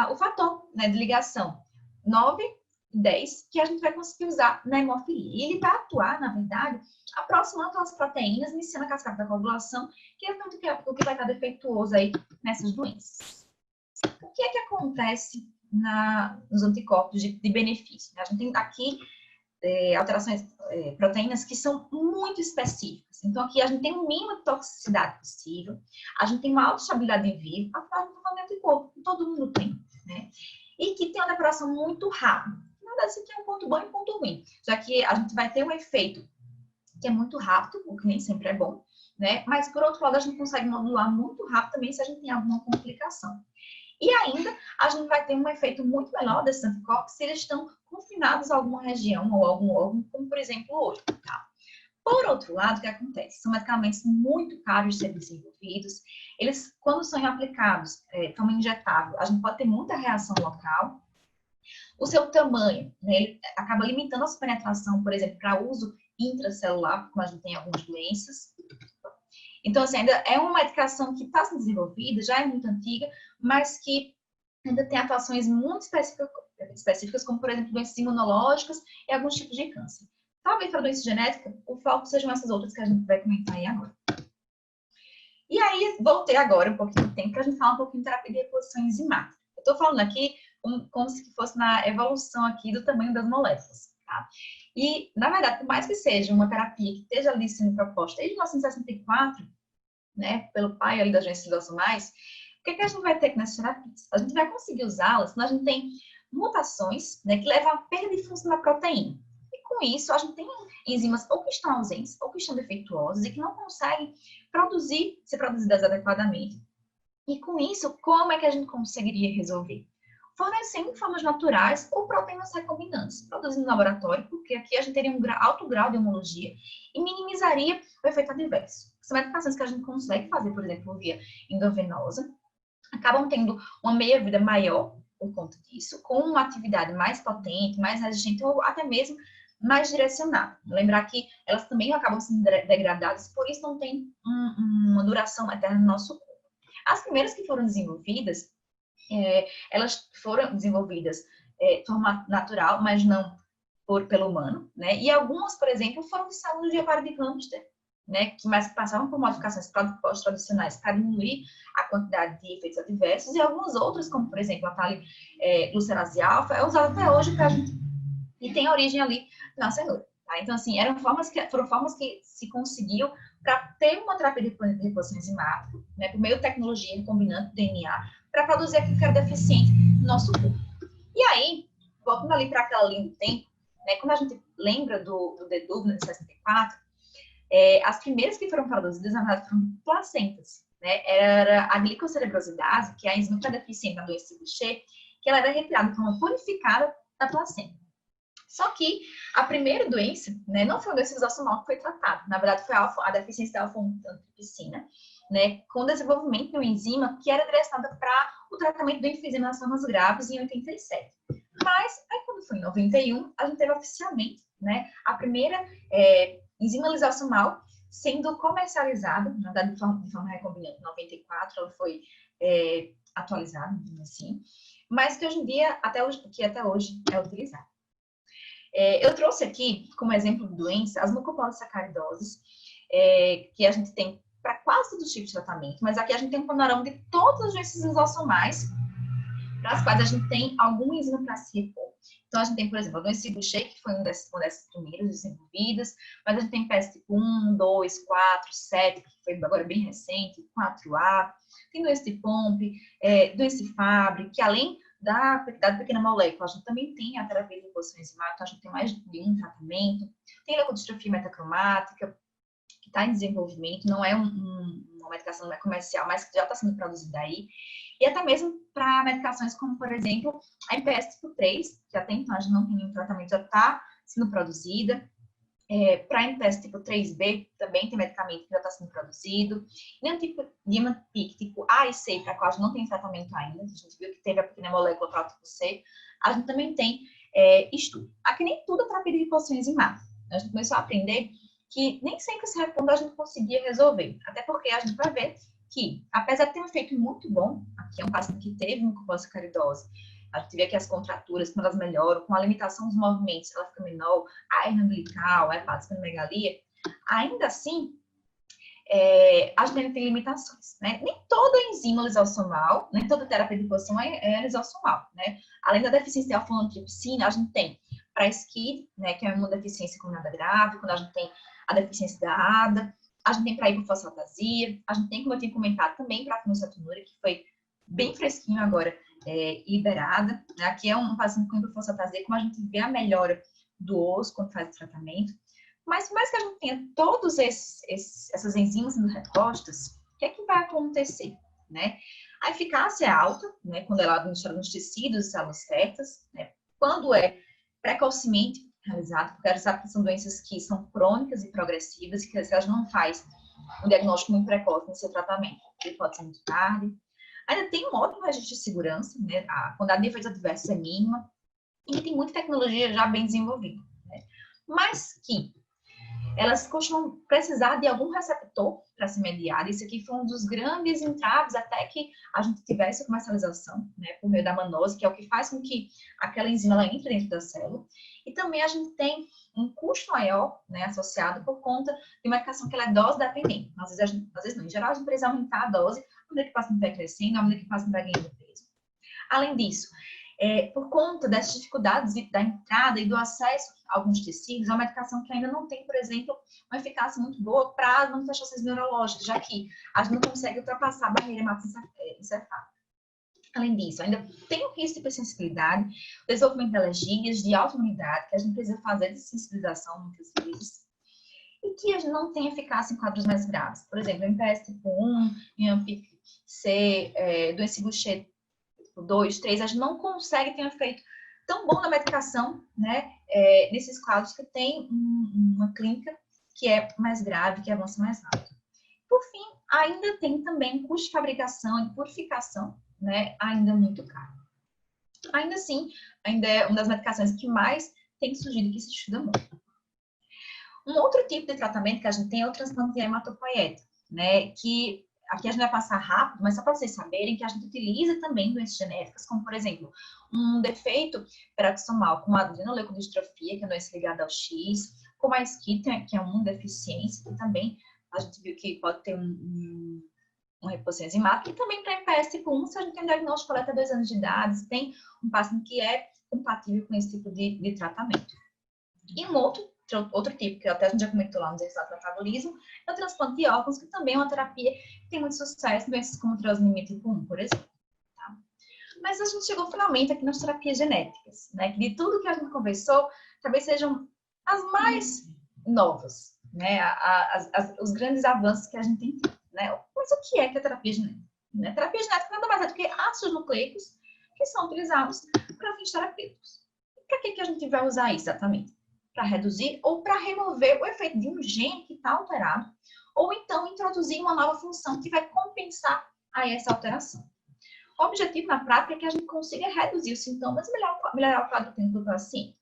o fator, né, de ligação 9 e 10, que a gente vai conseguir usar na hemofilia. E ele vai atuar, na verdade, aproximando as proteínas, iniciando a cascata da coagulação, que é o que vai estar defeituoso aí nessas doenças. O que é que acontece nos anticorpos de benefício. A gente tem aqui alterações, proteínas que são muito específicas. Então, aqui a gente tem o mínimo de toxicidade possível, a gente tem uma alta estabilidade em vivo, afinal, a gente está falando de anticorpo, que todo mundo tem, né? E que tem uma depuração muito rápida. Na verdade, isso aqui é um ponto bom e um ponto ruim, já que a gente vai ter um efeito que é muito rápido, o que nem sempre é bom, né? Mas, por outro lado, a gente consegue modular muito rápido também se a gente tem alguma complicação. E ainda, a gente vai ter um efeito muito melhor desses anticorpos se eles estão confinados a alguma região ou algum órgão, como, por exemplo, hoje, tá? Por outro lado, o que acontece? São medicamentos muito caros de ser desenvolvidos. Eles, quando são aplicados de forma injetável, a gente pode ter muita reação local. O seu tamanho, né, ele acaba limitando a sua penetração, por exemplo, para uso intracelular, como a gente tem algumas doenças. Então, assim, ainda é uma medicação que está sendo desenvolvida, já é muito antiga, mas que ainda tem atuações muito específicas, como, por exemplo, doenças imunológicas e alguns tipos de câncer. Talvez para doença genética, o foco sejam essas outras que a gente vai comentar aí agora. E aí, voltei agora um pouquinho de tempo para a gente falar um pouquinho de terapia de reposição enzimática. Eu estou falando aqui como se fosse na evolução aqui do tamanho das moléculas, tá? E, na verdade, por mais que seja uma terapia que esteja ali sendo proposta desde 1964, né, pelo pai ali das doenças ciliosomais, o que a gente vai ter aqui nessas terapias? A gente vai conseguir usá-las quando a gente tem mutações, né, que levam a perda de função da proteína. E com isso, a gente tem enzimas ou que estão ausentes, ou que estão defeituosas e que não conseguem ser produzidas adequadamente. E com isso, como é que a gente conseguiria resolver? Fornecendo formas naturais ou proteínas recombinantes, produzindo no laboratório, porque aqui a gente teria um alto grau de homologia e minimizaria o efeito adverso. São medicações que a gente consegue fazer, por exemplo, via endovenosa, acabam tendo uma meia-vida maior por conta disso, com uma atividade mais potente, mais resistente ou até mesmo mais direcionada. Lembrar que elas também acabam sendo degradadas, por isso não tem uma duração eterna no nosso corpo. As primeiras que foram desenvolvidas, elas foram desenvolvidas de forma natural, mas não pelo humano, né? E algumas, por exemplo, foram de células de ovário de hamster, né? Mas que passavam por modificações pós-tradicionais para diminuir a quantidade de efeitos adversos, e algumas outras, como, por exemplo, a lucerase alfa, é usada até hoje para a gente, e tem origem ali na cenoura. Tá? Então, assim, foram formas que se conseguiu para ter uma terapia de reposição enzimática, né, por meio de tecnologia recombinante DNA, para produzir aquilo que era deficiente no nosso corpo. E aí, voltando ali para aquela linha do tempo, né, quando a gente lembra do Dedubner de 64, as primeiras que foram produzidas, na verdade, foram placentas. Né? Era a glicocerebrosidase, que é a enzima que é deficiente na doença de Gaucher, que ela era retirada de forma purificada da placenta. Só que a primeira doença, né, não foi a doença lisosomal que foi tratada. Na verdade, foi a deficiência da alfa-1-antitrypsina, né, com o desenvolvimento de uma enzima que era direcionada para o tratamento do enfisema nas formas graves em 87. Mas, aí quando foi em 91, a gente teve oficialmente, né, a primeira enzima lisosomal sendo comercializada, na verdade, de forma recombinante, em 94, ela foi atualizada, assim, mas que hoje em dia, até hoje é utilizada. Eu trouxe aqui, como exemplo de doença, as mucopolissacaridoses, que a gente tem para quase todos os tipos de tratamento, mas aqui a gente tem um panorama de todas as doenças lisosomais, para as quais a gente tem alguma enzima para se repor. Então, a gente tem, por exemplo, a doença de Gaucher, que foi uma dessas primeiras desenvolvidas, mas a gente tem PS tipo 1, 2, 4, 7, que foi agora bem recente, 4A, tem doença de Pompe, doença de Fabry, que além da pequena molécula, a gente também tem a terapia de reposição enzimática, então a gente tem mais de um tratamento, tem leucodistrofia metacromática, que está em desenvolvimento, não é uma medicação não é comercial, mas que já está sendo produzida aí, e até mesmo para medicações como, por exemplo, a MPS tipo 3, que até então a gente não tem nenhum tratamento, já está sendo produzida. Para a MPS tipo 3B, também tem medicamento que já está sendo produzido. Niemann-Pick tipo A e C, para a qual a gente não tem tratamento ainda, a gente viu que teve a pequena molécula para o tipo C, a gente também tem estudo. Aqui nem tudo é terapia de reposição enzimática. A gente começou a aprender que nem sempre esse repondo a gente conseguia resolver. Até porque a gente vai ver que, apesar de ter um efeito muito bom, aqui é um paciente que teve mucopolissacaridose, a gente vê que as contraturas, quando elas melhoram, com a limitação dos movimentos, ela fica menor, a hernia umbilical, a hepatosplenomegalia, ainda assim, a gente ainda tem limitações, né? Nem toda enzima lisossomal, nem toda terapia de reposição é lisossomal, né? Além da deficiência de alfa-1-antripsina, a gente tem para SCID, né, que é uma deficiência combinada grave, quando a gente tem a deficiência da ADA, a gente tem para hipofosfatasia, a gente tem, como eu tinha comentado, também para a fenilcetonúria, que foi bem fresquinho agora, liberada, né? Aqui é um paciente com hipofosfatasia, como a gente vê a melhora do osso quando faz o tratamento. Mas por mais que a gente tenha todas essas enzimas sendo repostas, o que é que vai acontecer, né? A eficácia é alta, né, quando ela é administrada nos tecidos e células certas, né? Quando é precocemente realizado, porque a gente sabe que são doenças que são crônicas e progressivas, que se a gente não faz um diagnóstico muito precoce no seu tratamento, ele pode ser muito tarde. Ainda tem um ótimo registro de segurança, né? A quantidade de efeitos adversos é mínima, e tem muita tecnologia já bem desenvolvida, né? Mas que elas costumam precisar de algum receptor para se mediar. Isso aqui foi um dos grandes entraves até que a gente tivesse a comercialização, né, por meio da manose, que é o que faz com que aquela enzima ela entre dentro da célula. E também a gente tem um custo maior, né, associado por conta de uma medicação que ela é dose dependente. Às vezes não. Em geral, a gente precisa aumentar a dose à medida que o paciente vai crescendo, à medida que o paciente vai ganhando peso. Além disso, por conta dessas dificuldades da entrada e do acesso a alguns tecidos, é uma medicação que ainda não tem, por exemplo, uma eficácia muito boa para as manifestações neurológicas, já que a gente não consegue ultrapassar a barreira hematoencefálica. Além disso, ainda tem o risco de hipersensibilidade, desenvolvimento de alergias, de autoimunidade, que a gente precisa fazer de sensibilização muitas vezes, e que a gente não tem eficácia em quadros mais graves. Por exemplo, MPS tipo 1, MPIC C, doença de Gaucher 2, 3, a gente não consegue ter um efeito tão bom na medicação, né, nesses quadros que tem uma clínica que é mais grave, que avança mais rápido. Por fim, ainda tem também custo de fabricação e purificação, né, ainda muito caro. Ainda assim, ainda é uma das medicações que mais tem surgido e que se estuda muito. Um outro tipo de tratamento que a gente tem é o transplante hematopoético, né, que aqui a gente vai passar rápido, mas só para vocês saberem que a gente utiliza também doenças genéticas, como, por exemplo, um defeito peroxisomal, como a adrenoleucodistrofia, que é uma doença ligada ao X, como a SCID, que é uma deficiência, que também a gente viu que pode ter uma reposição enzimática, e também para MPS tipo 1, se a gente tem um diagnóstico até 2 anos de idade, se tem um paciente que é compatível com esse tipo de tratamento. E um outro tipo, que até a gente já comentou lá no exercício do metabolismo, é o transplante de órgãos, que também é uma terapia que tem muito sucesso em doenças como triosminemia tipo 1, por exemplo. Tá? Mas a gente chegou finalmente aqui nas terapias genéticas, né? Que de tudo que a gente conversou, talvez sejam as mais novas, né? Os grandes avanços que a gente tem, né? Mas o que é a terapia genética? Né? Terapia genética nada mais é do que ácidos nucleicos que são utilizados para fins terapêuticos. E para que a gente vai usar isso exatamente? Para reduzir ou para remover o efeito de um gene que está alterado, ou então introduzir uma nova função que vai compensar a essa alteração. O objetivo na prática é que a gente consiga reduzir os sintomas e melhorar o quadro clínico do paciente.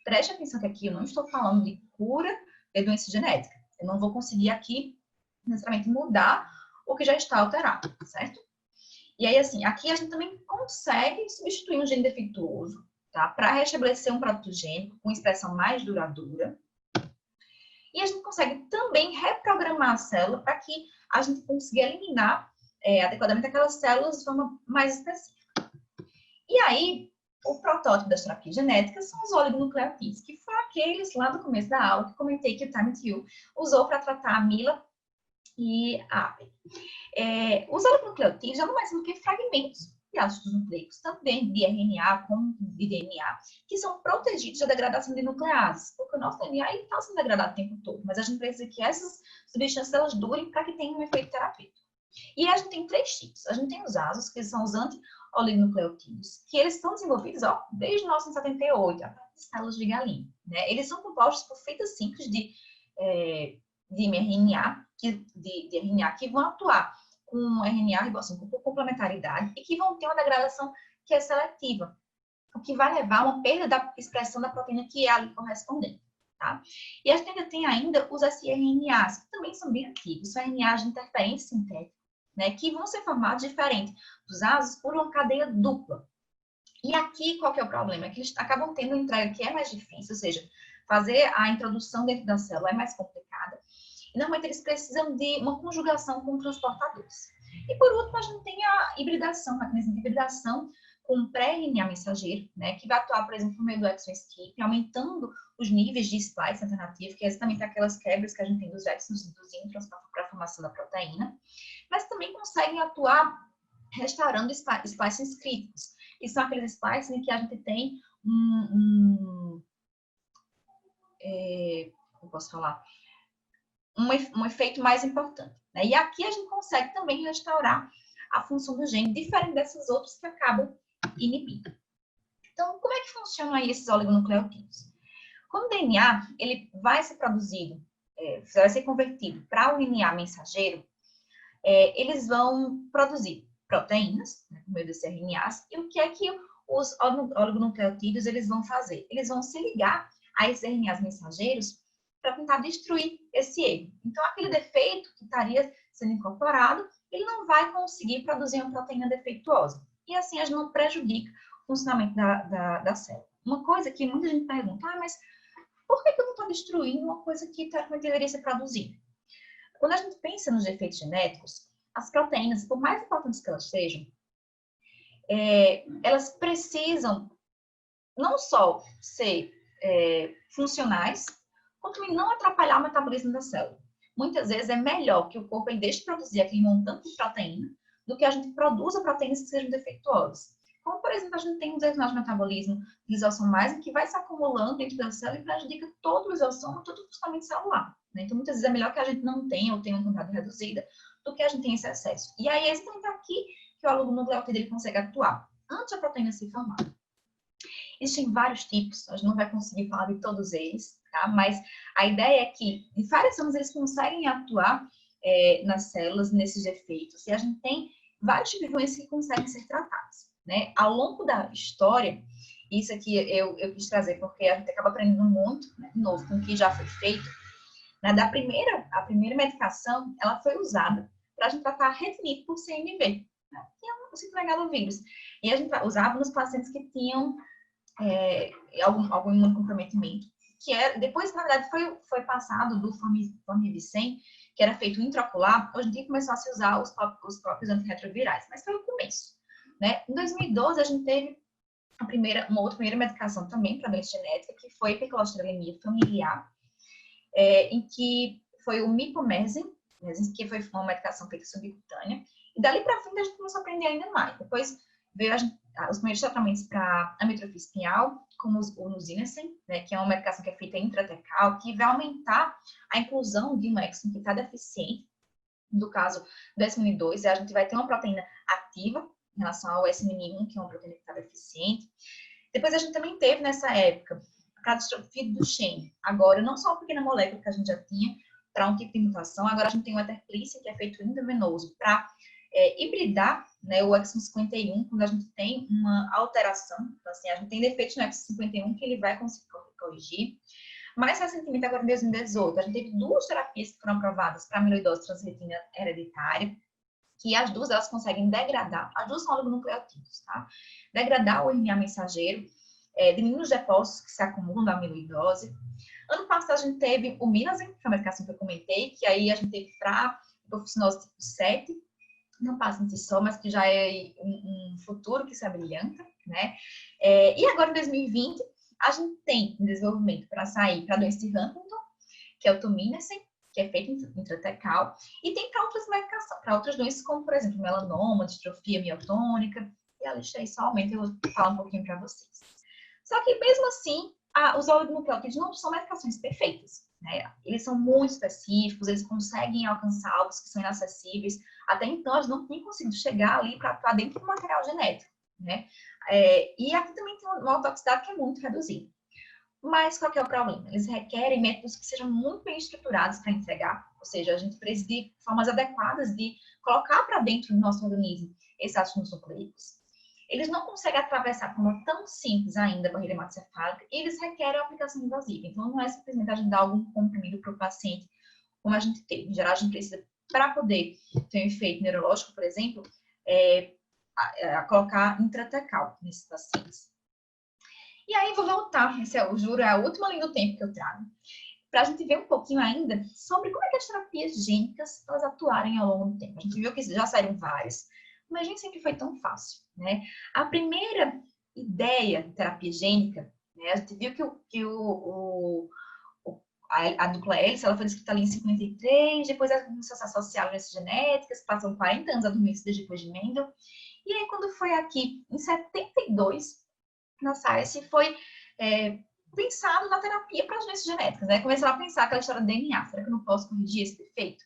Preste atenção que aqui eu não estou falando de cura de doença genética. Eu não vou conseguir aqui necessariamente mudar o que já está alterado, certo? E aí, assim, aqui a gente também consegue substituir um gene defeituoso, tá? Para restabelecer um produto gênico com expressão mais duradoura. E a gente consegue também reprogramar a célula para que a gente consiga eliminar adequadamente aquelas células de forma mais específica. E aí, o protótipo das terapias genéticas são os oligonucleotídeos, que foram aqueles lá no começo da aula que comentei que o Time2 usou para tratar a Mila e a Abby. Os oligonucleotídeos já não mais são do que fragmentos de ácidos nucleicos, tanto de RNA como de DNA, que são protegidos da degradação de nucleases, porque o nosso DNA está sendo degradado o tempo todo, mas a gente precisa que essas substâncias elas durem para que tenham um efeito terapêutico. E a gente tem 3 tipos. A gente tem os ASOs, que são os anti-oligonucleotídeos, que eles estão desenvolvidos desde 1978, a partir de células de galinha. Né? Eles são compostos por fitas simples de mRNA, de RNA, que vão atuar com RNA ribossoma com complementaridade e que vão ter uma degradação que é seletiva, o que vai levar a uma perda da expressão da proteína que é ali correspondente. Tá? E a gente tem ainda os siRNAs, que também são bem ativos, são RNAs de interferência sintética, né, que vão ser formados diferente dos ASOs por uma cadeia dupla. E aqui, qual que é o problema? É que eles acabam tendo uma entrega que é mais difícil, ou seja, fazer a introdução dentro da célula é mais complicada. normalmente eles precisam de uma conjugação com transportadores. E por último, a gente tem a hibridação, o mecanismo de hibridação com pré-RNA mensageiro, né, que vai atuar, por exemplo, por meio do exon skip, aumentando os níveis de splice alternativo, que é exatamente aquelas quebras que a gente tem dos exons e dos introns para a formação da proteína, mas também conseguem atuar restaurando splicings críticos. E são aqueles splicings em que a gente tem como posso falar? Um efeito mais importante, né? E aqui a gente consegue também restaurar a função do gene, diferente dessas outras que acabam inibindo. Então, como é que funcionam aí esses oligonucleotídeos? Quando o DNA ele vai ser produzido, vai ser convertido para o RNA mensageiro, eles vão produzir proteínas, né, por meio desses RNAs, e o que é que os oligonucleotídeos eles vão fazer? Eles vão se ligar a esses RNAs mensageiros para tentar destruir esse erro. Então, aquele defeito que estaria sendo incorporado, ele não vai conseguir produzir uma proteína defeituosa. E assim, a gente não prejudica o funcionamento da célula. Uma coisa que muita gente pergunta, mas por que eu não estou destruindo uma coisa que teoricamente deveria ser produzida? Quando a gente pensa nos defeitos genéticos, as proteínas, por mais importantes que elas sejam, elas precisam não só ser funcionais, como também não atrapalhar o metabolismo da célula. Muitas vezes é melhor que o corpo deixe de produzir aquele montante de proteína do que a gente produza proteínas que sejam defeituosas. Como, por exemplo, a gente tem um desnose de metabolismo de lisossomase que vai se acumulando dentro da célula e prejudica todo o lisossoma, todo o funcionamento celular. Né? Então, muitas vezes é melhor que a gente não tenha ou tenha uma quantidade reduzida do que a gente tenha esse excesso. E aí é exatamente aqui que o oligonucleotídeo ele consegue atuar, antes da proteína se formar. Existem vários tipos, a gente não vai conseguir falar de todos eles, tá? Mas a ideia é que, em várias formas, eles conseguem atuar nas células, nesses efeitos. E a gente tem vários tipos de doenças que conseguem ser tratadas, né? Ao longo da história, isso aqui eu quis trazer porque a gente acaba aprendendo muito, né, de novo, com o que já foi feito. Né? A primeira medicação, ela foi usada para a gente tratar retinite por CMV, né? Que é um citomegalovírus. E a gente usava nos pacientes que tinham algum imunocomprometimento, que depois, na verdade, foi passado do Formycin, que era feito intraocular, hoje em dia começou a se usar os próprios antirretrovirais, mas foi o começo, né? Em 2012, a gente teve uma outra primeira medicação também para doença genética, que foi a hipercolesterolemia familiar, em que foi o Mipomezin, que foi uma medicação feita subcutânea, e dali para frente a gente começou a aprender ainda mais. Depois veio os primeiros tratamentos para ametrofia espinhal, como o Nusinersen, né, que é uma medicação que é feita intratecal, que vai aumentar a inclusão de um exon que está deficiente. No caso do SMN2, a gente vai ter uma proteína ativa em relação ao SMN1, que é uma proteína que está deficiente. Depois a gente também teve, nessa época, a distrofia do Duchenne. Agora, não só uma pequena molécula que a gente já tinha para um tipo de mutação, agora a gente tem o eterplicin, que é feito endovenoso para hibridar, né, o exon 51, quando a gente tem uma alteração. Então, assim, a gente tem defeitos no exon 51 que ele vai conseguir corrigir. Mais recentemente, agora em 2018, a gente teve 2 terapias que foram aprovadas para amiloidose transretina hereditária, que as duas elas conseguem degradar, as duas são oligonucleotídeos, tá? Degradar o RNA mensageiro, diminuir os depósitos que se acumulam da amiloidose. Ano passado, a gente teve o Milasen, que é a medicação que eu comentei, que aí a gente teve para hipoficinose tipo 7, não passa em si só, mas que já é um futuro que se abrilhanta, né? E agora, em 2020, a gente tem em desenvolvimento para sair para a doença de Huntington, que é o Tominersen, que é feito intratecal, e tem para outras medicações, para outras doenças, como, por exemplo, melanoma, distrofia miotônica, e a lista aí só aumenta, eu vou falar um pouquinho para vocês. Só que, mesmo assim, os oligonucleotídeos não são medicações perfeitas, né? Eles são muito específicos, eles conseguem alcançar alvos que são inacessíveis. Até então, eles não tinham conseguido chegar ali para atuar dentro do material genético, né? E aqui também tem uma toxicidade que é muito reduzida. Mas qual que é o problema? Eles requerem métodos que sejam muito bem estruturados para entregar, ou seja, a gente precisa de formas adequadas de colocar para dentro do nosso organismo esses ácidos nucleicos. Eles não conseguem atravessar de forma tão simples ainda a barreira hematocefálica e eles requerem a aplicação invasiva. Então, não é simplesmente a gente dar algum comprimido para o paciente, como a gente tem. Em geral, a gente precisa, para poder ter um efeito neurológico, por exemplo, colocar intratecal nesses pacientes. E aí, vou voltar, eu juro, é a última linha do tempo que eu trago. para a gente ver um pouquinho ainda sobre como é que as terapias gênicas elas atuarem ao longo do tempo. A gente viu que já saíram várias, mas nem sempre foi tão fácil, né? A primeira ideia de terapia gênica, né, a gente viu que a dupla hélice ela foi descrita ali em 53, depois ela começou a se associar a doenças genéticas, passam 40 anos a doença depois de Mendel. E aí, quando foi aqui, em 72, na Science, foi pensado na terapia para as doenças genéticas, né? Começaram a pensar aquela história do DNA, será que eu não posso corrigir esse defeito?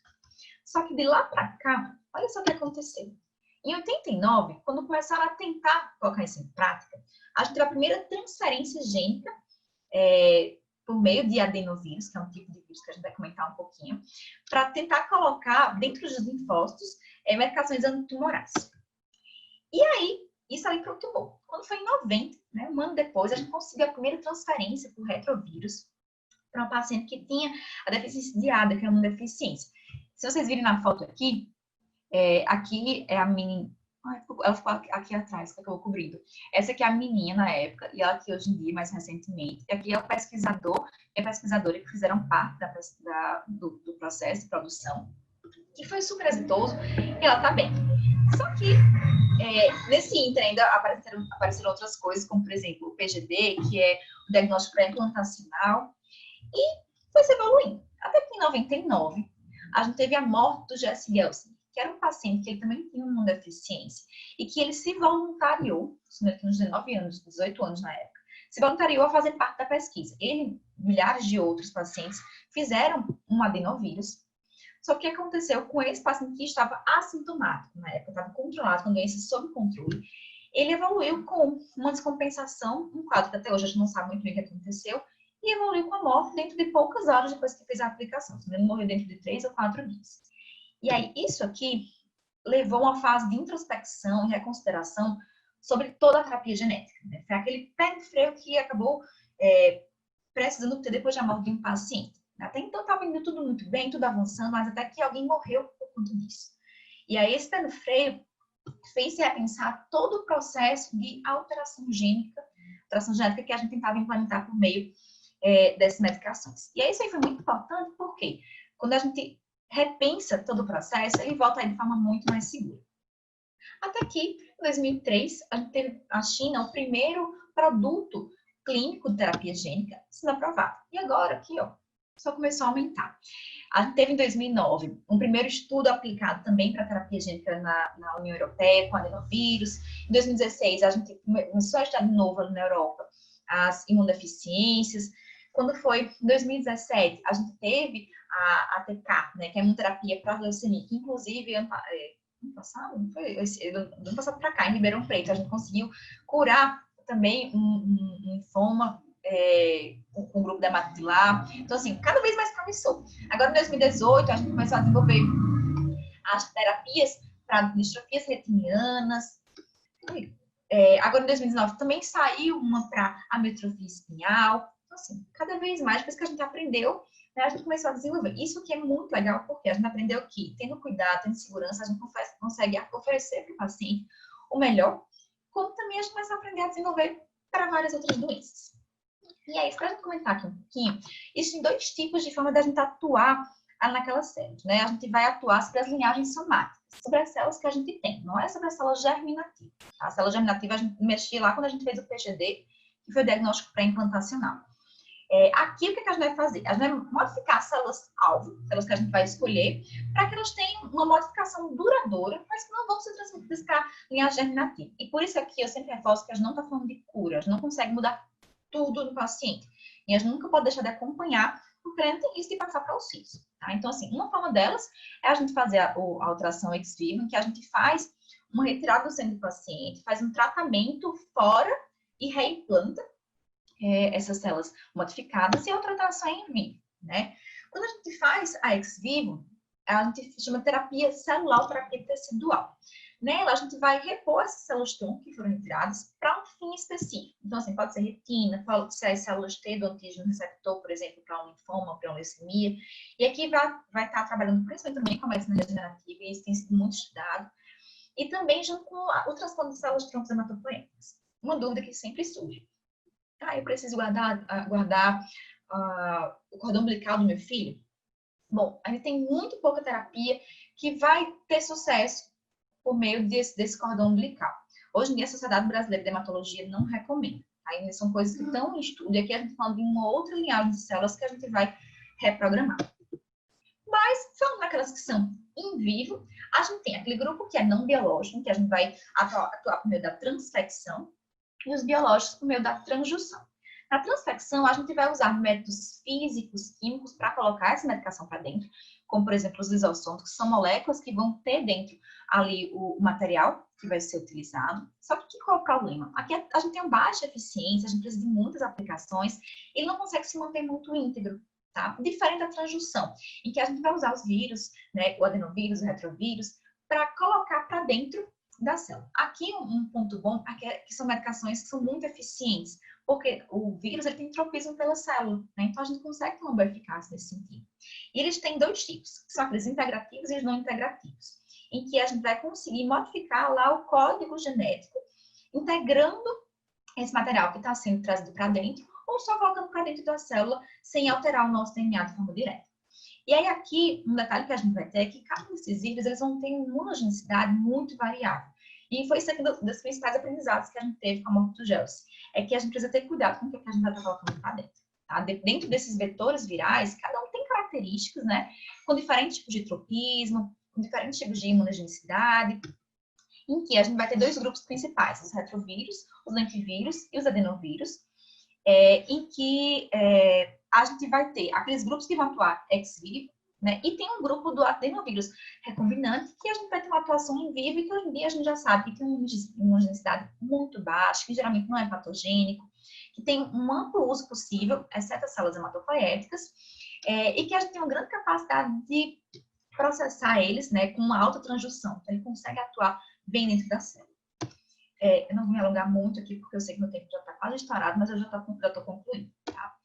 Só que de lá para cá, olha só o que aconteceu. Em 89, quando começaram a tentar colocar isso em prática, a gente teve a primeira transferência gênica por meio de adenovírus, que é um tipo de vírus que a gente vai comentar um pouquinho, para tentar colocar dentro dos linfócitos medicações antitumorais. E aí, isso ali para o tumor. Quando foi em 90, né, um ano depois, a gente conseguiu a primeira transferência por retrovírus para um paciente que tinha a deficiência de ADA, que é uma deficiência. Se vocês virem na foto aqui, aqui é a menina. Ela ficou aqui atrás, que eu vou cobrindo. Essa aqui é a menininha na época, e ela aqui hoje em dia, mais recentemente. E aqui é o pesquisador e a pesquisadora que fizeram parte do processo de produção, que foi super exitoso, e ela tá bem. Só que nesse ínter ainda apareceram outras coisas, como, por exemplo, o PGD, que é o diagnóstico pré-implantacional, e foi se evoluindo. Até que em 99, a gente teve a morte do Jesse Gelsen, que era um paciente que ele também tinha uma deficiência, e que ele se voluntariou, ele tinha uns 19 anos, 18 anos na época, se voluntariou a fazer parte da pesquisa. Ele, milhares de outros pacientes, fizeram um adenovírus. Só que o que aconteceu com esse paciente que estava assintomático, na época estava controlado, com doença sob controle, ele evoluiu com uma descompensação, um quadro que até hoje a gente não sabe muito bem o que aconteceu, e evoluiu com a morte dentro de poucas horas depois que fez a aplicação. Ele morreu dentro de 3 ou 4 dias. E aí, isso aqui levou a uma fase de introspecção e reconsideração sobre toda a terapia genética. Né? Foi aquele pé de freio que acabou precisando ter depois da morte de um paciente. Até então estava indo tudo muito bem, tudo avançando, mas até que alguém morreu por conta disso. E aí, esse pé de freio fez-se repensar todo o processo de alteração genética que a gente tentava implementar por meio dessas medicações. E aí, isso aí foi muito importante, porque quando a gente repensa todo o processo, ele volta aí de forma muito mais segura. Até que, em 2003, a gente teve a China o primeiro produto clínico de terapia gênica sendo aprovado. E agora, aqui, ó, só começou a aumentar. A gente teve, em 2009, um primeiro estudo aplicado também para terapia gênica na União Europeia, com adenovírus. Em 2016, a gente começou a estudar de novo na Europa as imunodeficiências. Quando foi em 2017, a gente teve a TK, né, que é a imunoterapia para leucemia, que inclusive ano passado para cá, em Ribeirão Preto, a gente conseguiu curar também um linfoma com um grupo dermatilar. Então, assim, cada vez mais promissor. Agora, em 2018, a gente começou a desenvolver as terapias para distrofias retinianas. Agora, em 2019, também saiu uma para ametrofia espinhal. Então, assim, cada vez mais, depois que a gente aprendeu, né, a gente começou a desenvolver. Isso que é muito legal, porque a gente aprendeu que, tendo cuidado, tendo segurança, a gente consegue oferecer para o paciente o melhor, como também a gente começa a aprender a desenvolver para várias outras doenças. E aí, para a gente comentar aqui um pouquinho, existem 2 tipos de forma da gente atuar naquelas células, né? A gente vai atuar sobre as linhagens somáticas, sobre as células que a gente tem, não é sobre a célula germinativa. Tá? A célula germinativa a gente mexia lá quando a gente fez o PGD, que foi o diagnóstico pré-implantacional. Aqui, o que a gente vai fazer? A gente vai modificar células-alvo, células que a gente vai escolher, para que elas tenham uma modificação duradoura, mas que não vão ser transmitidas para a linhagem germinativa. E por isso aqui eu sempre reforço que a gente não está falando de cura, a gente não consegue mudar tudo no paciente. E a gente nunca pode deixar de acompanhar, porque ele tem risco de passar para os filhos. Tá? Então, assim, uma forma delas é a gente fazer a alteração ex vivo, em que a gente faz uma retirada do sangue do paciente, faz um tratamento fora e reimplanta essas células modificadas, e a outra alteração é em vivo, né? Quando a gente faz a ex vivo, a gente chama terapia celular ou terapia tecidual. Nela, a gente vai repor essas células-tronco que foram retiradas para um fim específico. Então, assim, pode ser retina, pode ser as células T do antígeno receptor, por exemplo, para um linfoma, para uma leucemia. E aqui vai estar trabalhando principalmente também com a medicina regenerativa, e isso tem sido muito estudado. E também junto com o transplante de células-troncos hematopoéticas. Uma dúvida que sempre surge. Eu preciso guardar o cordão umbilical do meu filho? Bom, ainda tem muito pouca terapia que vai ter sucesso por meio desse cordão umbilical. Hoje em dia, a Sociedade Brasileira de Hematologia não recomenda. Ainda são coisas que estão em estudo, e aqui a gente fala de uma outra linhagem de células que a gente vai reprogramar. Mas, falando daquelas que são in vivo, a gente tem aquele grupo que é não biológico, que a gente vai atuar por meio da transfecção, e os biológicos por meio da transjunção. Na transfecção, a gente vai usar métodos físicos, químicos, para colocar essa medicação para dentro, como, por exemplo, os lisossomos, que são moléculas que vão ter dentro ali o material que vai ser utilizado. Só que qual é o problema? Aqui a gente tem uma baixa eficiência, a gente precisa de muitas aplicações, ele não consegue se manter muito íntegro, tá? Diferente da transjunção, em que a gente vai usar os vírus, né, o adenovírus, o retrovírus, para colocar para dentro da célula. Aqui um ponto bom é que são medicações que são muito eficientes, porque o vírus ele tem tropismo pela célula, né? Então a gente consegue ter uma boa eficácia nesse sentido. E eles têm dois tipos, que são aqueles integrativos e os não integrativos, em que a gente vai conseguir modificar lá o código genético, integrando esse material que está sendo trazido para dentro, ou só colocando para dentro da célula, sem alterar o nosso DNA de forma direta. E aí aqui, um detalhe que a gente vai ter é que cada um desses vírus, eles vão ter uma imunogenicidade muito variável. E foi isso aqui dos principais aprendizados que a gente teve com a mortogelse. É que a gente precisa ter cuidado com o que a gente está colocando para dentro. Tá? Dentro desses vetores virais, cada um tem características, né? Com diferentes tipos de tropismo, com diferentes tipos de imunogenicidade, em que a gente vai ter dois grupos principais, os retrovírus, os lentivírus e os adenovírus, em que a gente vai ter aqueles grupos que vão atuar ex vivo, né? E tem um grupo do adenovírus recombinante, que a gente vai ter uma atuação em vivo e que hoje em dia a gente já sabe que tem uma imunogenicidade muito baixa, que geralmente não é patogênico, que tem um amplo uso possível, exceto as células hematopoéticas, e que a gente tem uma grande capacidade de processar eles, né, com uma alta transdução. Então, ele consegue atuar bem dentro da célula. Eu não vou me alongar muito aqui, porque eu sei que meu tempo já está quase estourado, mas eu já estou concluindo, tá?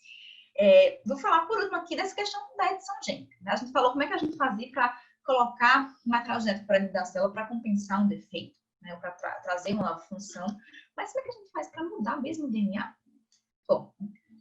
Vou falar por último aqui dessa questão da edição gênica, né? A gente falou como é que a gente fazia para colocar material genético para dentro da célula para compensar um defeito, né? Ou para trazer uma nova função. Mas como é que a gente faz para mudar mesmo o DNA? Bom,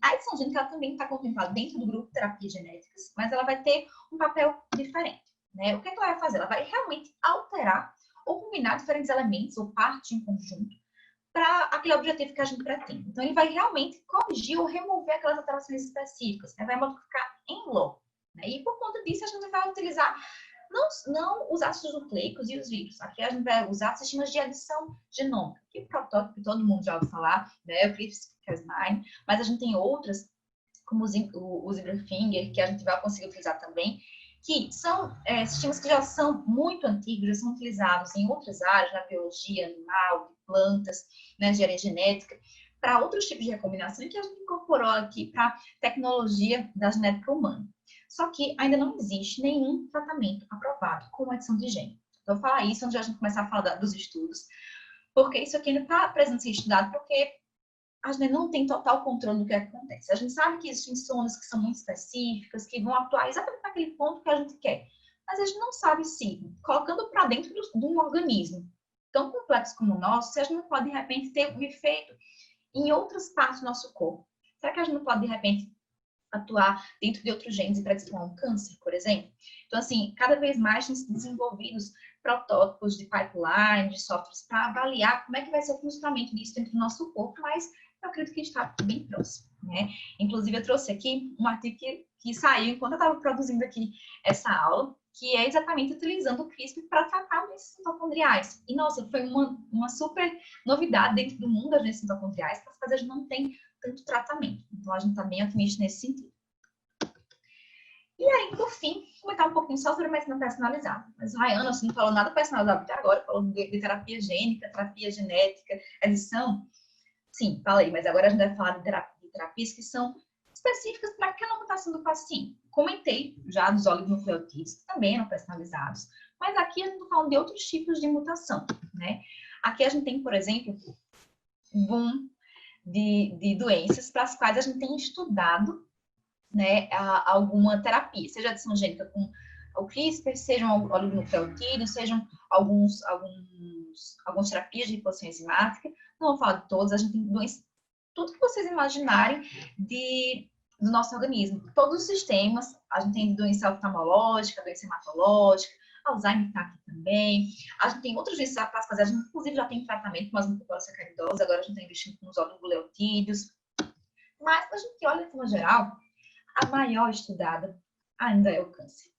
a edição gênica ela também está contemplada dentro do grupo de terapias genéticas, mas ela vai ter um papel diferente, né? O que ela vai fazer? Ela vai realmente alterar ou combinar diferentes elementos ou partes em conjunto para aquele objetivo que a gente pretende. Então, ele vai realmente corrigir ou remover aquelas alterações específicas, né? Vai modificar em loco, né? E por conta disso, a gente vai utilizar não os ácidos nucleicos e os vírus. Aqui a gente vai usar sistemas de adição genômica, que é o protótipo que todo mundo já ouviu falar, né? O CRISPR-Cas9, mas a gente tem outras, como o Zebrafinger, que a gente vai conseguir utilizar também, que são sistemas que já são muito antigos, já são utilizados em outras áreas, na biologia animal, de plantas, na engenharia genética, para outros tipos de recombinação que a gente incorporou aqui para a tecnologia da genética humana. Só que ainda não existe nenhum tratamento aprovado com edição de gene. Então, eu vou falar isso antes de a gente começar a falar dos estudos, porque isso aqui ainda está presente ser estudado, porque a gente não tem total controle do que acontece. A gente sabe que existem zonas que são muito específicas, que vão atuar exatamente naquele ponto que a gente quer. Mas a gente não sabe se, colocando para dentro de um organismo tão complexo como o nosso, se a gente não pode, de repente, ter um efeito em outras partes do nosso corpo. Será que a gente não pode, de repente, atuar dentro de outros genes e predispor a um câncer, por exemplo? Então, assim, cada vez mais têm sido desenvolvidos protótipos de pipeline, de softwares, para avaliar como é que vai ser o funcionamento disso dentro do nosso corpo, mas eu acredito que está bem próximo, né? Inclusive, eu trouxe aqui um artigo que saiu enquanto eu estava produzindo aqui essa aula, que é exatamente utilizando o CRISPR para tratar doenças mitocondriais. E, nossa, foi uma super novidade dentro do mundo das doenças mitocondriais, porque às vezes a gente não tem tanto tratamento. Então, a gente está bem otimista nesse sentido. E aí, por fim, comentar um pouquinho só sobre a medicina personalizada. Mas, Rayana, você não falou nada personalizado até agora, falou de terapia gênica, terapia genética, edição. Sim, falei, mas agora a gente vai falar de terapias que são específicas para aquela mutação do paciente. Comentei já dos oligonucleotídeos, que também eram personalizados, mas aqui a gente está falando de outros tipos de mutação, né? Aqui a gente tem, por exemplo, um boom de doenças para as quais a gente tem estudado, né, alguma terapia, seja adição gênica com o CRISPR, sejam oligonucleotídeos, sejam algumas terapias de reposição enzimática. Não vou falar de todas, a gente tem doenças, tudo que vocês imaginarem de do nosso organismo. Todos os sistemas, a gente tem doença oftalmológica, doença hematológica, Alzheimer está aqui também. A gente tem outros doenças aplássicas, a gente inclusive já tem tratamento com as mucopolissacaridoses, agora a gente está investindo nos oligonucleotídeos. Mas, a gente olha de forma geral, a maior estudada ainda é o câncer.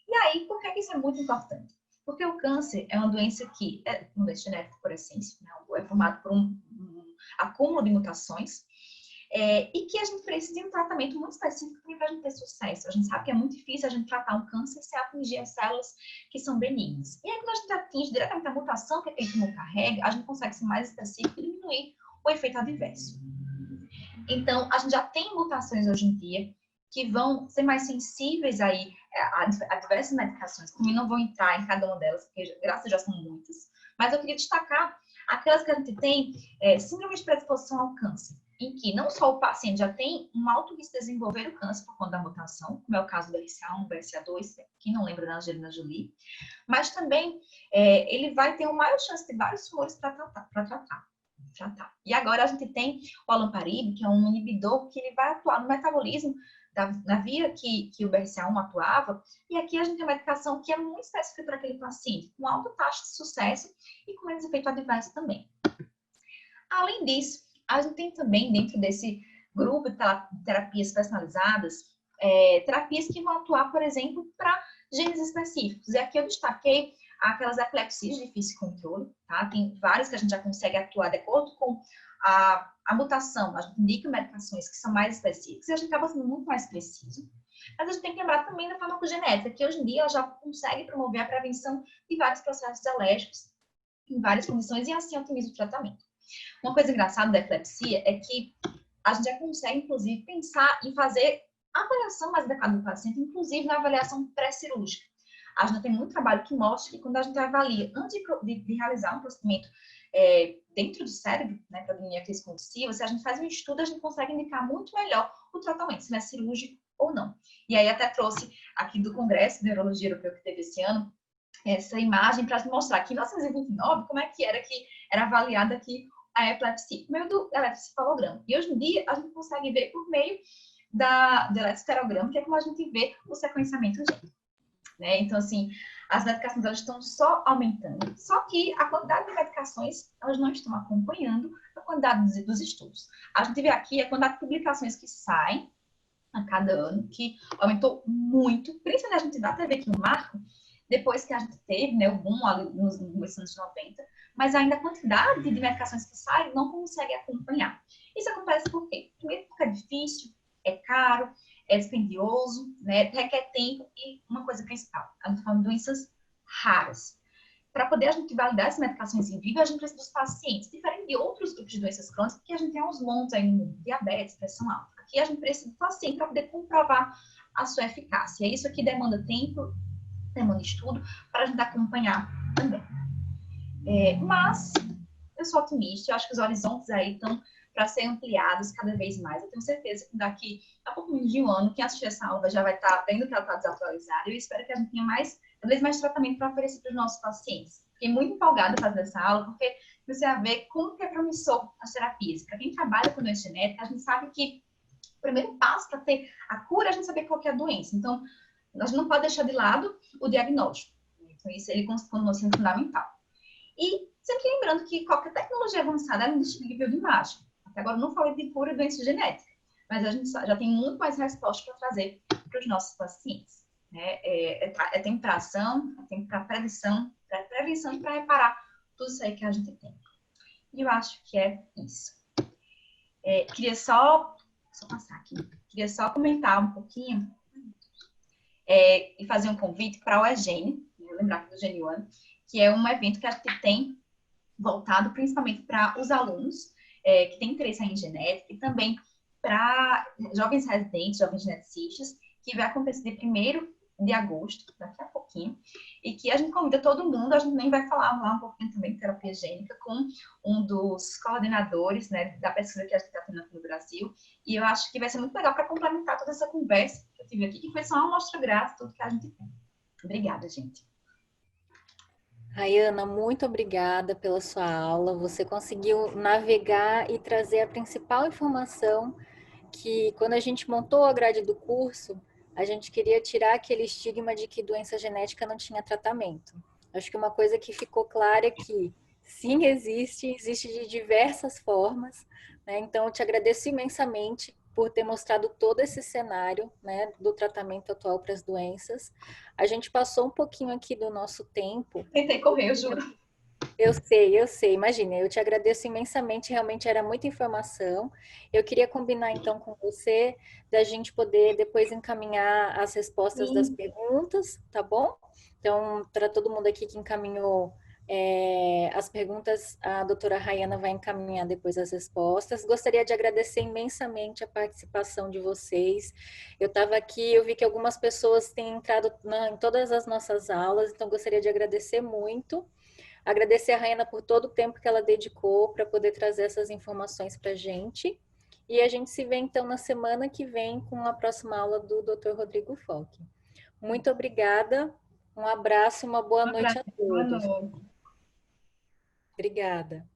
E aí, por que isso é muito importante? Porque o câncer é uma doença que é uma doença genética por essência, né? É formado por um acúmulo de mutações, e que a gente precisa de um tratamento muito específico para a gente ter sucesso. A gente sabe que é muito difícil a gente tratar um câncer sem atingir as células que são benignas. E aí, quando a gente atinge diretamente a mutação que aquele tumor carrega, a gente consegue ser mais específico e diminuir o efeito adverso. Então, a gente já tem mutações hoje em dia que vão ser mais sensíveis aí a diversas medicações. Também não vou entrar em cada uma delas, porque graças a Deus já são muitas. Mas eu queria destacar aquelas que a gente tem síndrome de predisposição ao câncer, em que não só o paciente já tem um alto risco de desenvolver o câncer por conta da mutação, como é o caso do BRCA1, BRCA2, quem não lembra da Angelina Jolie, mas também ele vai ter uma maior chance de vários tumores para tratar. E agora a gente tem o Olaparib, que é um inibidor que ele vai atuar no metabolismo da via que o BRCA1 atuava, e aqui a gente tem uma medicação que é muito específica para aquele paciente, com alta taxa de sucesso e com menos efeito adverso também. Além disso, a gente tem também, dentro desse grupo de terapias personalizadas, terapias que vão atuar, por exemplo, para genes específicos. E aqui eu destaquei aquelas epilepsias de difícil controle, tá? Tem várias que a gente já consegue atuar de acordo com a mutação. A gente indica medicações que são mais específicas e a gente acaba sendo muito mais preciso. Mas a gente tem que lembrar também da farmacogenética, que hoje em dia ela já consegue promover a prevenção de vários processos alérgicos em várias condições e assim otimiza o tratamento. Uma coisa engraçada da epilepsia é que a gente já consegue, inclusive, pensar em fazer a avaliação mais adequada do paciente, inclusive na avaliação pré-cirúrgica. A gente tem muito trabalho que mostra que quando a gente avalia, antes de realizar um procedimento dentro do cérebro, né, para diminuir a crise convulsiva, se a gente faz um estudo, a gente consegue indicar muito melhor o tratamento, se não é cirúrgico ou não. E aí até trouxe aqui do Congresso de Neurologia Europeu que teve esse ano, essa imagem para mostrar que em 1929, como é que era avaliada aqui a epilepsia, por meio do eletroencefalograma. E hoje em dia, a gente consegue ver por meio do eletroencefalograma, que é como a gente vê o sequenciamento genético. Né? Então, assim, as medicações elas estão só aumentando, só que a quantidade de medicações elas não estão acompanhando a quantidade dos estudos. A gente vê aqui a quantidade de publicações que saem a cada ano, que aumentou muito, principalmente a gente vai até ver aqui um marco, depois que a gente teve, né, o boom ali nos anos 90, mas ainda a quantidade de medicações que saem não consegue acompanhar. Isso acontece por quê? Primeiro porque é difícil, é caro, é dispendioso, né, requer tempo e uma coisa principal, a gente fala de doenças raras. Para poder a gente validar essas medicações em vivo, a gente precisa dos pacientes, diferente de outros grupos de doenças crônicas, que a gente tem uns montes aí no mundo, diabetes, pressão alta. Aqui a gente precisa do paciente para poder comprovar a sua eficácia. E isso aqui demanda tempo, demanda estudo, para a gente acompanhar também. Mas eu sou otimista, eu acho que os horizontes aí estão para ser ampliados cada vez mais. Eu tenho certeza que daqui a pouco menos de um ano, quem assistir essa aula já vai estar vendo que ela está desatualizada. Eu espero que a gente tenha cada vez mais tratamento para oferecer para os nossos pacientes. Fiquei muito empolgada fazendo essa aula, porque comecei a ver como que é promissor as terapias. Para quem trabalha com doença genética, a gente sabe que o primeiro passo para ter a cura é a gente saber qual que é a doença. Então, a gente não pode deixar de lado o diagnóstico. Então, isso ele continua sendo fundamental. E sempre lembrando que qualquer tecnologia avançada é um nível de imagem. Até agora eu não falei de cura e doença genética, mas a gente já tem muito mais respostas para trazer para os nossos pacientes. Né? É tempo para ação, é tempo para prevenção e para reparar tudo isso aí que a gente tem. E eu acho que é isso. Queria só passar aqui. Queria só comentar um pouquinho e fazer um convite para o EGENE, lembrar aqui do Gene One, que é um evento que a gente tem voltado principalmente para os alunos que têm interesse em genética e também para jovens residentes, jovens geneticistas, que vai acontecer de 1º de agosto, daqui a pouquinho, e que a gente convida todo mundo, a gente nem vai falar lá um pouquinho também de terapia gênica com um dos coordenadores, né, da pesquisa que a gente está tendo aqui no Brasil, e eu acho que vai ser muito legal para complementar toda essa conversa que eu tive aqui, que foi só uma amostra grátis de tudo que a gente tem. Obrigada, gente. Rayana, muito obrigada pela sua aula. Você conseguiu navegar e trazer a principal informação que quando a gente montou a grade do curso, a gente queria tirar aquele estigma de que doença genética não tinha tratamento. Acho que uma coisa que ficou clara é que sim, existe de diversas formas, né? Então, eu te agradeço imensamente por ter mostrado todo esse cenário, né, do tratamento atual para as doenças. A gente passou um pouquinho aqui do nosso tempo. Tentei correr, eu juro. Eu sei, imagina, eu te agradeço imensamente, realmente era muita informação. Eu queria combinar então com você da gente poder depois encaminhar as respostas das Sim. perguntas, tá bom? Então, para todo mundo aqui que encaminhou as perguntas, a doutora Rayana vai encaminhar depois as respostas. Gostaria de agradecer imensamente a participação de vocês. Eu estava aqui, eu vi que algumas pessoas têm entrado em todas as nossas aulas, então gostaria de agradecer muito. Agradecer a Rayana por todo o tempo que ela dedicou para poder trazer essas informações para a gente. E a gente se vê então na semana que vem com a próxima aula do Dr. Rodrigo Falck. Muito obrigada, um abraço e uma boa Um noite a abraço, boa todos. noite. Obrigada.